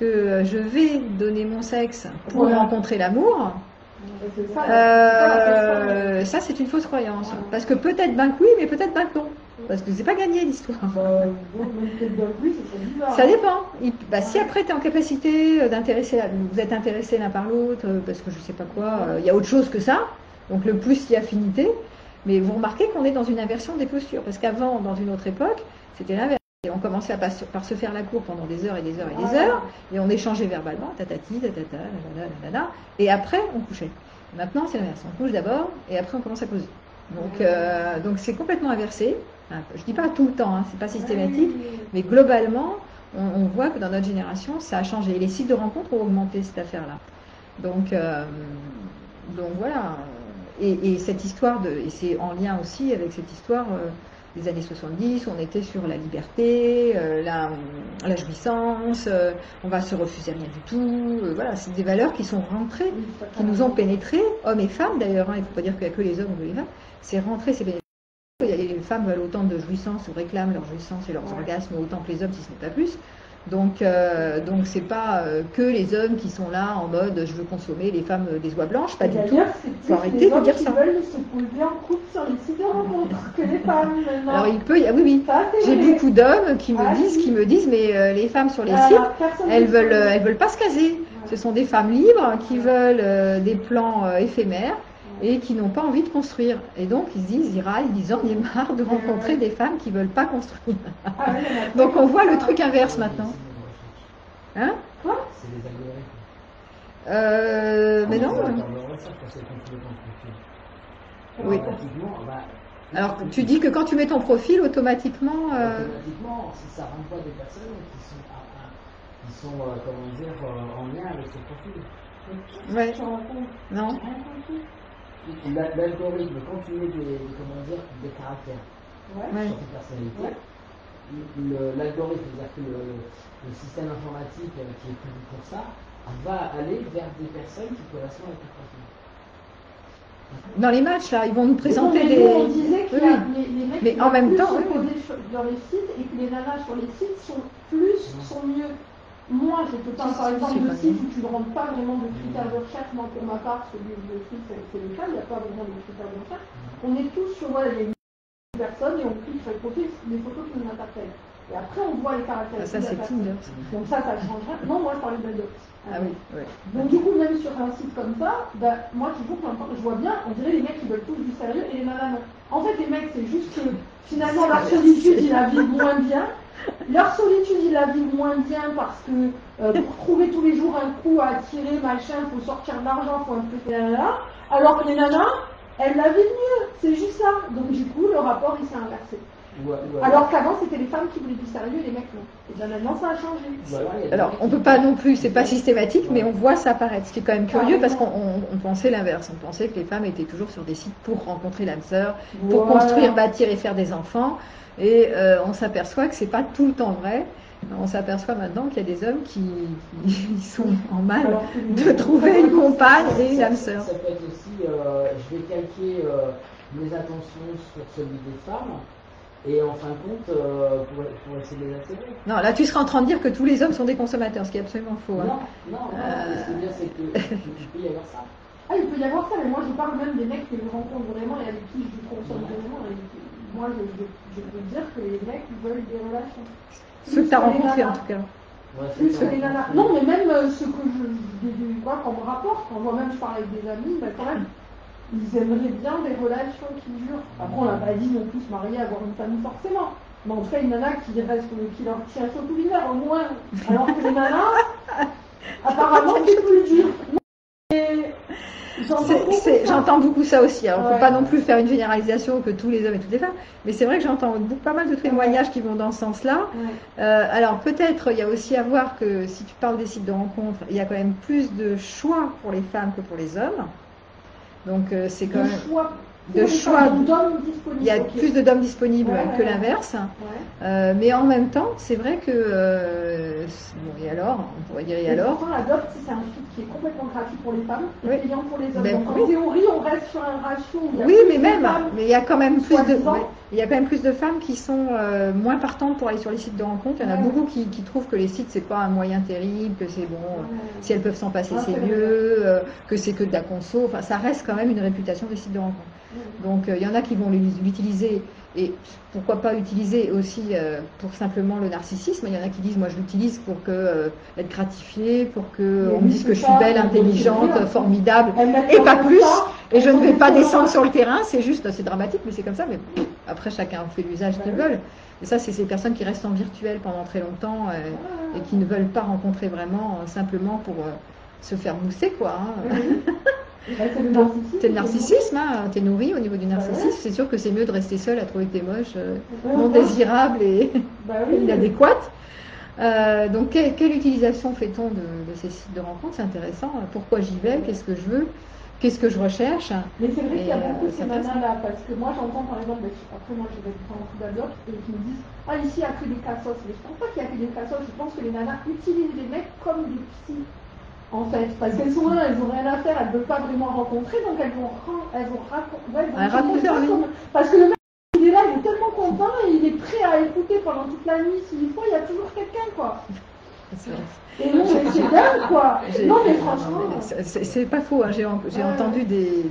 que je vais donner mon sexe pour rencontrer l'amour, ça c'est une fausse croyance. Parce que peut-être ben que oui, mais peut-être ben que non. Parce que c'est pas gagné l'histoire. Ça dépend. Si après tu es en capacité d'intéresser, vous êtes intéressés l'un par l'autre, parce que je sais pas quoi, il y a autre chose que ça. Donc le plus il y a affinité. Mais vous remarquez qu'on est dans une inversion des postures. Parce qu'avant, dans une autre époque, c'était l'inverse. Et on commençait par se faire la cour pendant des heures et des heures et des heures, et on échangeait verbalement, tatati, tatata, nanana, et après on couchait. Maintenant c'est l'inverse, on couche d'abord, et après on commence à causer. Donc c'est complètement inversé. Enfin, je dis pas tout le temps, hein, c'est pas systématique, mais globalement, on voit que dans notre génération, ça a changé. Et les sites de rencontres ont augmenté cette affaire-là. Donc voilà. Et cette histoire et c'est en lien aussi avec cette histoire des années 70, on était sur la liberté, la jouissance, on va se refuser rien du tout. Voilà, c'est des valeurs qui sont rentrées, qui nous ont pénétrés, hommes et femmes d'ailleurs. Hein, il ne faut pas dire qu'il n'y a que les hommes ou que les femmes. C'est rentré, c'est pénétré. Les femmes veulent autant de jouissance ou réclament leur jouissance et leurs orgasmes autant que les hommes, si ce n'est pas plus. Donc c'est pas que les hommes qui sont là en mode je veux consommer les femmes des oies blanches, pas du tout. Il faut arrêter de dire ça. Les hommes qui veulent se poser en couple sur les sites de rencontres que les femmes maintenant. Alors il peut, oui. J'ai beaucoup d'hommes qui me disent mais les femmes sur les sites, elles veulent pas se caser. Ce sont des femmes libres qui veulent des plans éphémères et qui n'ont pas envie de construire. Et donc ils se disent, ils râlent, ils en ont marre de rencontrer des femmes qui ne veulent pas construire. Donc on voit le truc inverse maintenant. Hein? Quoi? C'est les algorithmes. Mais non. Oui. Alors tu dis que quand tu mets ton profil, automatiquement... Automatiquement, si ça renvoie des personnes qui sont comment dire, en lien avec ce profil. Ouais. Non. L'algorithme, quand tu mets des caractères sur tes personnalités, l'algorithme, c'est-à-dire que le système informatique qui est prévu pour ça, va aller vers des personnes qui correspondent à ton profil. Dans les matchs, là, ils vont nous présenter des... On disait que les mecs mais en même temps, dans les sites et que les nanas sur les sites sont mieux. Moi, je peux pas, par exemple, le site où tu ne rentres pas vraiment de critères de recherche. Moi, pour ma part, celui de site, c'est le cas, il n'y a pas vraiment de critères de recherche. On est tous sur, il y a une personne et on clique sur les profils, les photos qui nous interpellent. Et après, on voit les caractéristiques. Ça, c'est Tinder. Donc ça change rien. Non, moi, je parlais de Docs. Ah oui. Donc du coup, même sur un site comme ça, moi, toujours, je vois bien, on dirait les mecs qui veulent tous du sérieux et les nanas non. En fait, les mecs, c'est juste que finalement, leur solitude, ils la vivent moins bien. Leur solitude, ils la vivent moins bien parce que pour trouver tous les jours un coup à attirer, machin, faut sortir de l'argent, faut un peu là. Alors que les nanas, elles la vivent mieux. C'est juste ça. Donc du coup, le rapport, il s'est inversé. Alors qu'avant, c'était les femmes qui voulaient du sérieux et les mecs non. Et bien maintenant, ça a changé. Alors, on peut pas non plus, c'est pas systématique, mais on voit ça apparaître. Ce qui est quand même curieux parce qu'on pensait l'inverse. On pensait que les femmes étaient toujours sur des sites pour rencontrer l'âme sœur, pour construire, bâtir et faire des enfants. Et on s'aperçoit que c'est pas tout le temps vrai. On s'aperçoit maintenant qu'il y a des hommes qui sont en mal de trouver une compagne et une âme sœur. Ça peut être aussi, je vais calquer mes attentions sur celui des femmes, et en fin de compte, pour essayer de les attirer. Non, là tu seras en train de dire que tous les hommes sont des consommateurs, ce qui est absolument faux. Non, ce que je veux dire, c'est qu'il peut y avoir ça. Ah, il peut y avoir ça, mais moi je parle même des mecs que je rencontre vraiment et avec qui je consomme vraiment. Et moi je peux dire que les mecs veulent des relations. Ceux que tu as rencontrés en tout cas. Ouais, plus que les nanas. Non, mais même ce que je vois qu'on me rapporte, quand moi-même je parle avec des amis, ben quand même, ils aimeraient bien des relations qui durent. Après, on n'a pas dit non plus se marier, avoir une famille forcément. Mais en tout cas, une nana qui leur tire sur tout l'hiver, au moins. Alors que les nanas, apparemment, c'est plus dur. J'entends beaucoup ça aussi. Alors, il ne faut pas non plus faire une généralisation que tous les hommes et toutes les femmes, mais c'est vrai que j'entends pas mal de témoignages qui vont dans ce sens-là. Alors, peut-être, il y a aussi à voir que si tu parles des sites de rencontres, il y a quand même plus de choix pour les femmes que pour les hommes. Donc, c'est quand même. De choix. Il y a plus d'hommes disponibles que l'inverse. Mais en même temps, c'est vrai que. Bon, et alors, on pourrait dire et alors. Adopt, c'est un site qui est complètement gratuit pour les femmes et payant pour les hommes. Donc, en théorie, on reste sur un ratio. Oui, mais même. Mais il y a quand même plus de. Il y a quand même plus de femmes qui sont moins partantes pour aller sur les sites de rencontres. Il y en a beaucoup qui trouvent que les sites, c'est pas un moyen terrible, que c'est bon, si elles peuvent s'en passer, c'est mieux, que c'est que de la conso. Enfin, ça reste quand même une réputation des sites de rencontres. Donc, il y en a qui vont l'utiliser, et pourquoi pas utiliser aussi pour simplement le narcissisme. Il y en a qui disent, moi je l'utilise pour être gratifiée, pour qu'on me dise que je suis belle, intelligente, formidable, et pas plus. Et je ne vais pas descendre sur le terrain, c'est juste, c'est dramatique, mais c'est comme ça. Mais après, chacun fait l'usage qu'ils veulent. Et ça, c'est ces personnes qui restent en virtuel pendant très longtemps et qui ne veulent pas rencontrer vraiment, simplement pour se faire mousser, quoi. C'est le narcissisme, hein, t'es nourri au niveau du narcissisme. C'est sûr que c'est mieux de rester seul à trouver que t'es moche, non désirable et inadéquate. Donc, quelle utilisation fait-on de ces sites de rencontres? C'est intéressant. Pourquoi j'y vais? Qu'est-ce que je veux? Qu'est-ce que je recherche? Mais c'est vrai qu'il y a beaucoup ces nanas-là, parce que moi j'entends par exemple, après moi je vais en tout d'adopte, et qui me disent, ah ici il n'y a que des cassos. Mais je pense pas qu'il y a que des cassos, je pense que les nanas utilisent les mecs comme des psys. En fait, parce qu'elles sont là, elles n'ont rien à faire, elles ne veulent pas vraiment rencontrer, donc elles vont raconter en ligne. Parce que le mec, il est là, il est tellement content, et il est prêt à écouter pendant toute la nuit. S'il faut, il y a toujours quelqu'un, quoi. Et non, mais c'est dingue, quoi. Non, mais franchement. C'est pas faux, hein. J'ai entendu des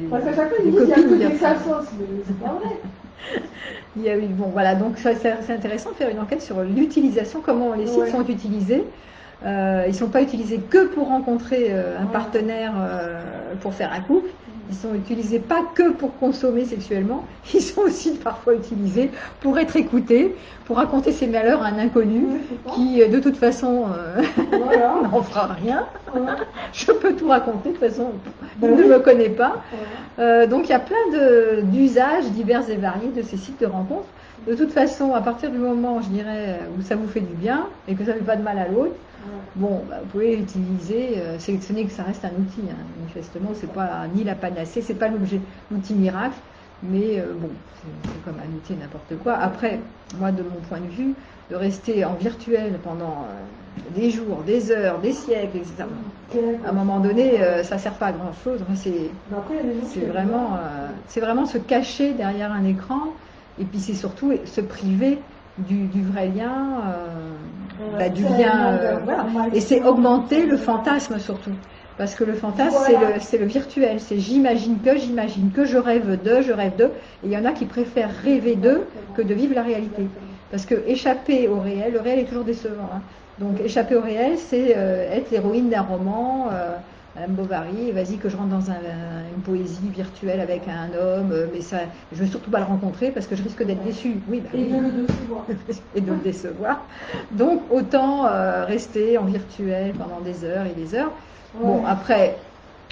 parce qu'à chaque fois, ils disent qu'il y a que des cassos, mais c'est pas vrai. Bon, voilà, donc c'est intéressant de faire une enquête sur l'utilisation, comment les sites sont utilisés. Ils ne sont pas utilisés que pour rencontrer un partenaire pour faire un couple. Ils sont utilisés pas que pour consommer sexuellement. Ils sont aussi parfois utilisés pour être écoutés, pour raconter ses malheurs à un inconnu qui, de toute façon, n'en fera rien. Je peux tout raconter, de toute façon, il ne me connaît pas. Donc il y a plein d'usages divers et variés de ces sites de rencontres. De toute façon, à partir du moment, je dirais, où ça vous fait du bien et que ça ne fait pas de mal à l'autre, bon, vous pouvez l'utiliser. Ce n'est que ça reste un outil, hein. Manifestement, c'est pas ni la panacée, c'est pas l'outil miracle, mais bon, c'est comme un outil n'importe quoi. Après, moi, de mon point de vue, de rester en virtuel pendant des jours, des heures, des siècles, etc. À un moment donné, ça sert pas à grand chose. C'est vraiment se cacher derrière un écran. Et puis c'est surtout se priver du vrai lien, du lien, voilà. Et c'est augmenter le fantasme surtout. Parce que le fantasme, c'est le virtuel. C'est j'imagine que, je rêve d'eux. Et il y en a qui préfèrent rêver d'eux que de vivre la réalité. Parce que échapper au réel, le réel est toujours décevant. Hein. Donc échapper au réel, c'est être l'héroïne d'un roman. Madame Bovary, vas-y que je rentre dans une poésie virtuelle avec un homme, mais ça, je veux surtout pas le rencontrer parce que je risque d'être déçue. Oui, et de le décevoir. Et de le décevoir. Donc autant rester en virtuel pendant des heures et des heures. Bon, après,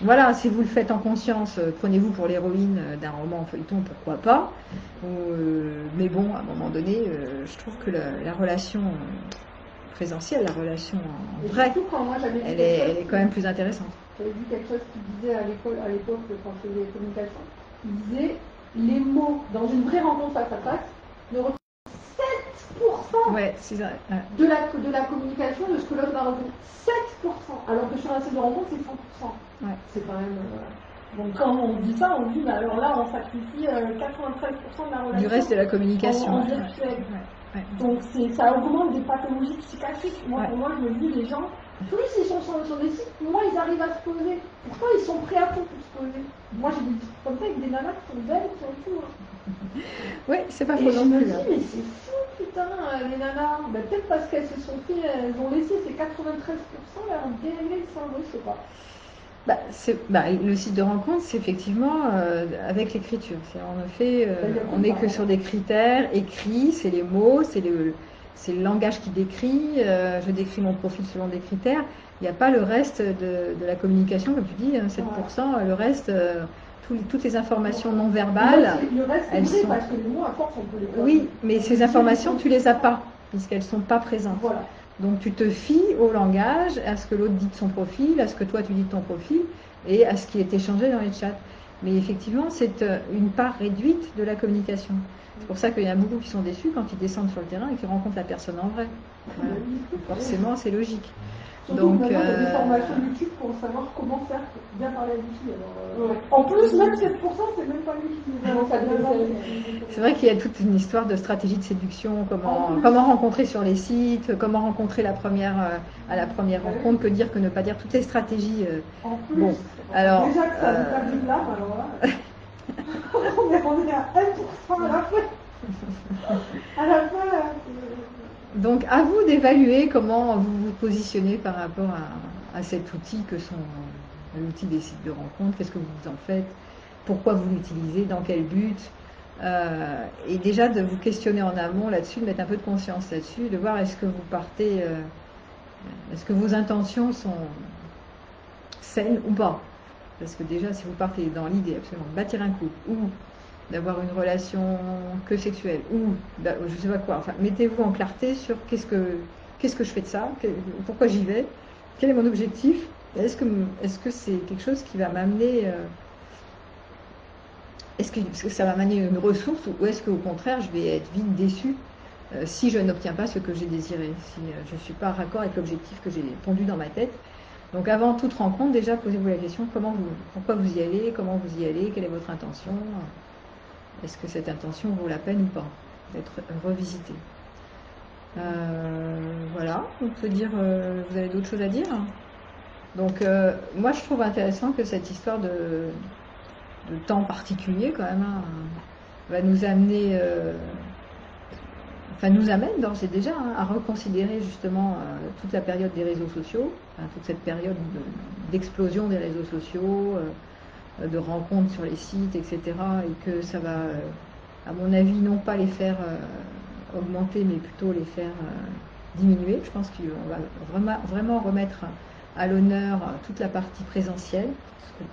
voilà, si vous le faites en conscience, prenez-vous pour l'héroïne d'un roman en feuilleton, pourquoi pas. Mais bon, à un moment donné, je trouve que la relation présentielle, la relation en vrai, elle est quand même plus intéressante. J'avais vu quelque chose qui disait à l'époque, quand je faisais les communications, il disait les mots dans une vraie rencontre face à face ne représentent 7% de la communication de ce que l'autre va répondre. 7%, alors que sur un site de rencontre, c'est 100%. C'est quand même. Donc quand on dit ça, on dit, mais alors là, on sacrifie 93% de la relation. Du reste de la communication. En virtuel. Donc ça augmente des pathologies psychiatriques. Moi, pour moi, je me dis, les gens, plus ils sont sur des sites, moins ils arrivent à se poser. Pourtant, ils sont prêts à tout pour se poser. Moi, j'ai des trucs comme ça avec des nanas qui sont belles, qui sont tout. Oui, c'est pas faux. Et je me dis, mais c'est fou, putain, les nanas. Ben, peut-être parce qu'elles se sont fait, elles ont laissé ces 93%, là, en dérégler le cerveau, je sais pas. Le site de rencontre, c'est effectivement avec l'écriture. On n'est que sur des critères écrits, c'est les mots, c'est le langage qui décrit. Je décris mon profil selon des critères. Il n'y a pas le reste de la communication, comme tu dis, 7%. Le reste, toutes les informations non verbales. Le reste, elles sont... parce que les mots, à force, on peut les voir. Oui, mais ces informations, tu les as pas, puisqu'elles ne sont pas présentes. Voilà. Donc tu te fies au langage, à ce que l'autre dit de son profil, à ce que toi tu dis de ton profil et à ce qui est échangé dans les chats. Mais effectivement, c'est une part réduite de la communication. C'est pour ça qu'il y en a beaucoup qui sont déçus quand ils descendent sur le terrain et qu'ils rencontrent la personne en vrai. Voilà. Forcément, c'est logique. Donc, il y a des formations YouTube pour savoir comment faire pour bien parler à une fille. En plus, même 7%, c'est même pas lui qui C'est vrai qu'il y a toute une histoire de stratégie de séduction, comment rencontrer sur les sites, comment rencontrer à la première rencontre, que dire, que ne pas dire, toutes les stratégies. En plus, bon, alors, déjà que ça nous perd une larme, alors là, on est à 1% à la fin. À la fin, là, donc, à vous d'évaluer comment vous vous positionnez par rapport à cet outil que sont l'outil des sites de rencontre. Qu'est-ce que vous en faites? Pourquoi vous l'utilisez? Dans quel but? Et déjà de vous questionner en amont là-dessus, de mettre un peu de conscience là-dessus, de voir est-ce que vous partez, est-ce que vos intentions sont saines ou pas? Parce que déjà, si vous partez dans l'idée absolument de bâtir un couple ou d'avoir une relation que sexuelle ou je sais pas quoi, enfin mettez-vous en clarté sur qu'est-ce que je fais de ça, pourquoi j'y vais, quel est mon objectif, est-ce que c'est quelque chose qui va m'amener est-ce que ça va m'amener une ressource ou est-ce qu'au contraire je vais être vite déçue si je n'obtiens pas ce que j'ai désiré, si je ne suis pas raccord avec l'objectif que j'ai pondu dans ma tête. Donc avant toute rencontre, déjà posez-vous la question pourquoi vous y allez, comment vous y allez, quelle est votre intention. Est-ce que cette intention vaut la peine ou pas d'être revisitée? Voilà, on peut dire, vous avez d'autres choses à dire? Donc, moi je trouve intéressant que cette histoire de temps particulier, quand même, va nous amener, nous amène d'ores et déjà à reconsidérer justement toute la période des réseaux sociaux, toute cette période d'explosion des réseaux sociaux, de rencontres sur les sites, etc. Et que ça va, à mon avis, non pas les faire augmenter, mais plutôt les faire diminuer. Je pense qu'on va vraiment remettre à l'honneur toute la partie présentielle,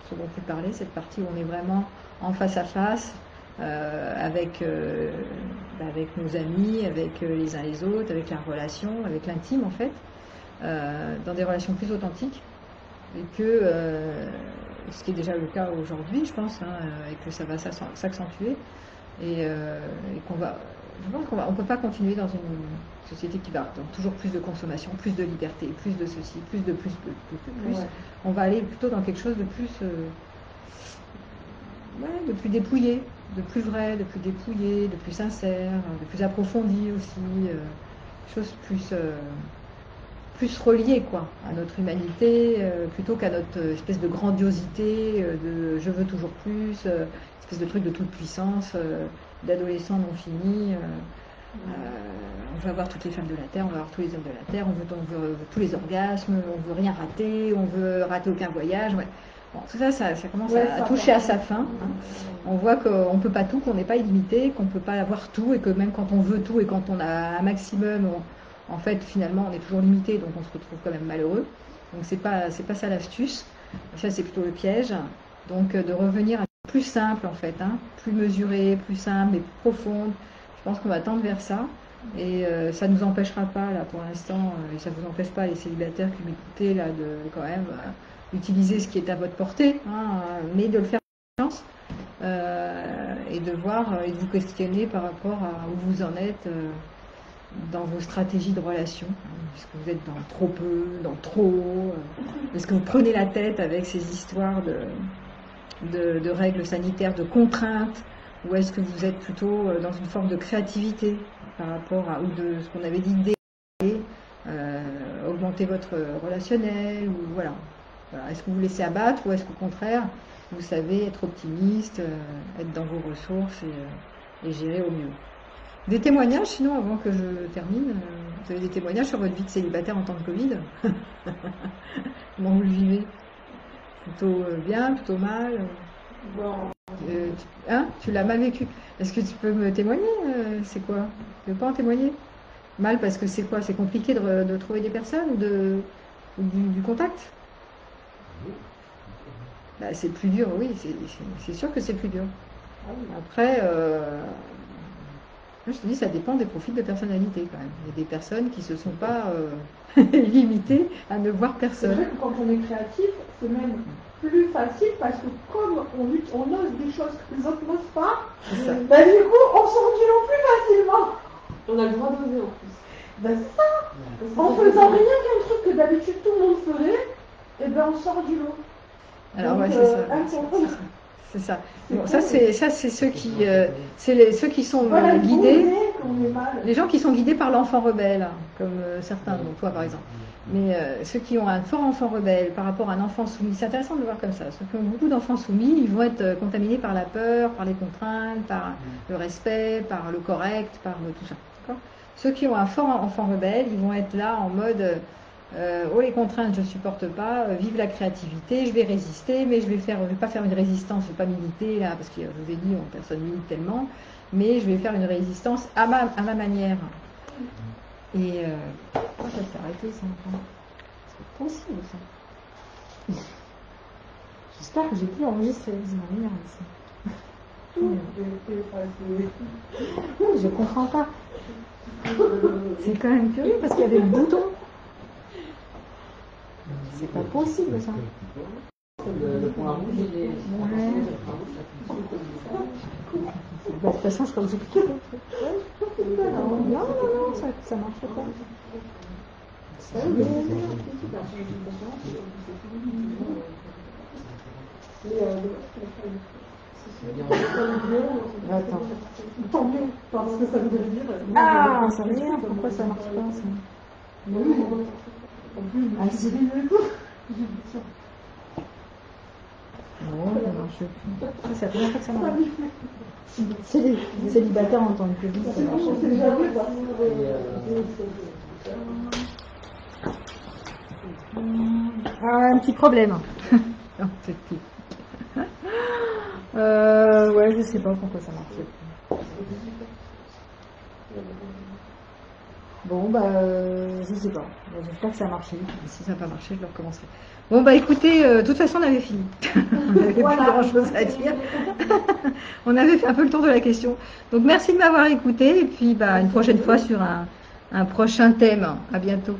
ce dont tu parlais, cette partie où on est vraiment en face à face, avec nos amis, avec les uns les autres, avec la relation, avec l'intime en fait, dans des relations plus authentiques, et que ce qui est déjà le cas aujourd'hui, je pense, et que ça va s'accentuer, et qu'on va, je pense on ne peut pas continuer dans une société qui va dans toujours plus de consommation, plus de liberté, plus de ceci, plus de plus. Ouais. On va aller plutôt dans quelque chose de plus, de plus dépouillé, de plus vrai, de plus dépouillé, de plus sincère, de plus approfondi aussi, choses plus reliées quoi, à notre humanité, plutôt qu'à notre espèce de grandiosité, de je veux toujours plus, espèce de truc de toute puissance, d'adolescent non fini. On veut avoir toutes les femmes de la Terre, on veut avoir tous les hommes de la Terre, on veut tous les orgasmes, on veut rien rater, on veut rater aucun voyage. Ouais. Bon, tout ça commence à toucher à sa fin. On voit qu'on ne peut pas tout, qu'on n'est pas illimité, qu'on ne peut pas avoir tout, et que même quand on veut tout et quand on a un maximum, en fait, finalement, on est toujours limité, donc on se retrouve quand même malheureux. Donc c'est pas ça l'astuce. Ça, c'est plutôt le piège. Donc de revenir à plus simple, en fait, plus mesuré, plus simple et plus profonde. Je pense qu'on va tendre vers ça. Et ça ne nous empêchera pas, là, pour l'instant, et ça ne vous empêche pas, les célibataires qui m'écoutez, là, de quand même utiliser ce qui est à votre portée, mais de le faire en confiance, et de voir et de vous questionner par rapport à où vous en êtes dans vos stratégies de relation. Est-ce que vous êtes dans trop peu, dans trop? Est-ce que vous prenez la tête avec ces histoires de règles sanitaires, de contraintes, ou est-ce que vous êtes plutôt dans une forme de créativité par rapport à, ou de ce qu'on avait dit, augmenter votre relationnel, ou voilà. Est-ce que vous vous laissez abattre, ou est-ce qu'au contraire, vous savez être optimiste, être dans vos ressources et gérer au mieux? Des témoignages, sinon, avant que je termine, vous avez des témoignages sur votre vie de célibataire en temps de Covid? Comment vous le vivez? Plutôt bien, plutôt mal? Tu l'as mal vécu. Est-ce que tu peux me témoigner? C'est quoi? Tu veux pas en témoigner? Mal parce que c'est quoi? C'est compliqué de trouver des personnes ou du contact? Bah, c'est plus dur, oui, c'est sûr que c'est plus dur. Après, je te dis, ça dépend des profils de personnalité quand même. Il y a des personnes qui ne se sont pas limitées à ne voir personne. C'est vrai que quand on est créatif, c'est même plus facile parce que comme on ose des choses que les autres n'osent pas, bah, du coup, on sort du lot plus facilement. On a le droit d'oser en plus. Ben ça, en faisant rien qu'un truc que d'habitude tout le monde ferait, et ben on sort du lot. Alors ouais, c'est ça. C'est ça. Bon, ça c'est ceux qui ceux qui sont guidés, les gens qui sont guidés par l'enfant rebelle, comme certains, donc toi par exemple. Mais ceux qui ont un fort enfant rebelle par rapport à un enfant soumis, c'est intéressant de le voir comme ça. Ceux qui ont beaucoup d'enfants soumis, ils vont être contaminés par la peur, par les contraintes, par le respect, par le correct, par tout ça. Ceux qui ont un fort enfant rebelle, ils vont être là en mode oh les contraintes je supporte pas, vive la créativité, je vais résister, mais je vais pas faire une résistance, je vais pas militer là, parce que je vous ai dit, personne milite tellement, mais je vais faire une résistance à ma manière. Et pourquoi ça s'est arrêté ça encore? C'est possible ça. J'espère que j'ai pu enregistrer, c'est ma lumière ici. Je comprends pas. C'est quand même curieux parce qu'il y avait le bouton. C'est pas possible ça. Le point rouge, il est. De toute façon, je crois que j'ai cliqué. Non, ça marche pas. Attends. Tant mieux, parce que ça veut dire. Ah, ça m'énerve, pourquoi ça marche pas ça? Ah si. Non, ça marche plus. C'est la première fois que ça marche. C'est les célibataires en tant que vie, ça marche. Un petit problème. Non, c'est petit. Ouais, je sais pas pourquoi ça marche plus. Bon, je sais pas. J'espère que ça a marché. Si ça n'a pas marché, je le recommencerai. Bon, écoutez, de toute façon, on avait fini. On n'avait plus grand-chose à dire. On avait fait un peu le tour de la question. Donc, merci de m'avoir écouté. Et puis, une prochaine fois sur un prochain thème. À bientôt.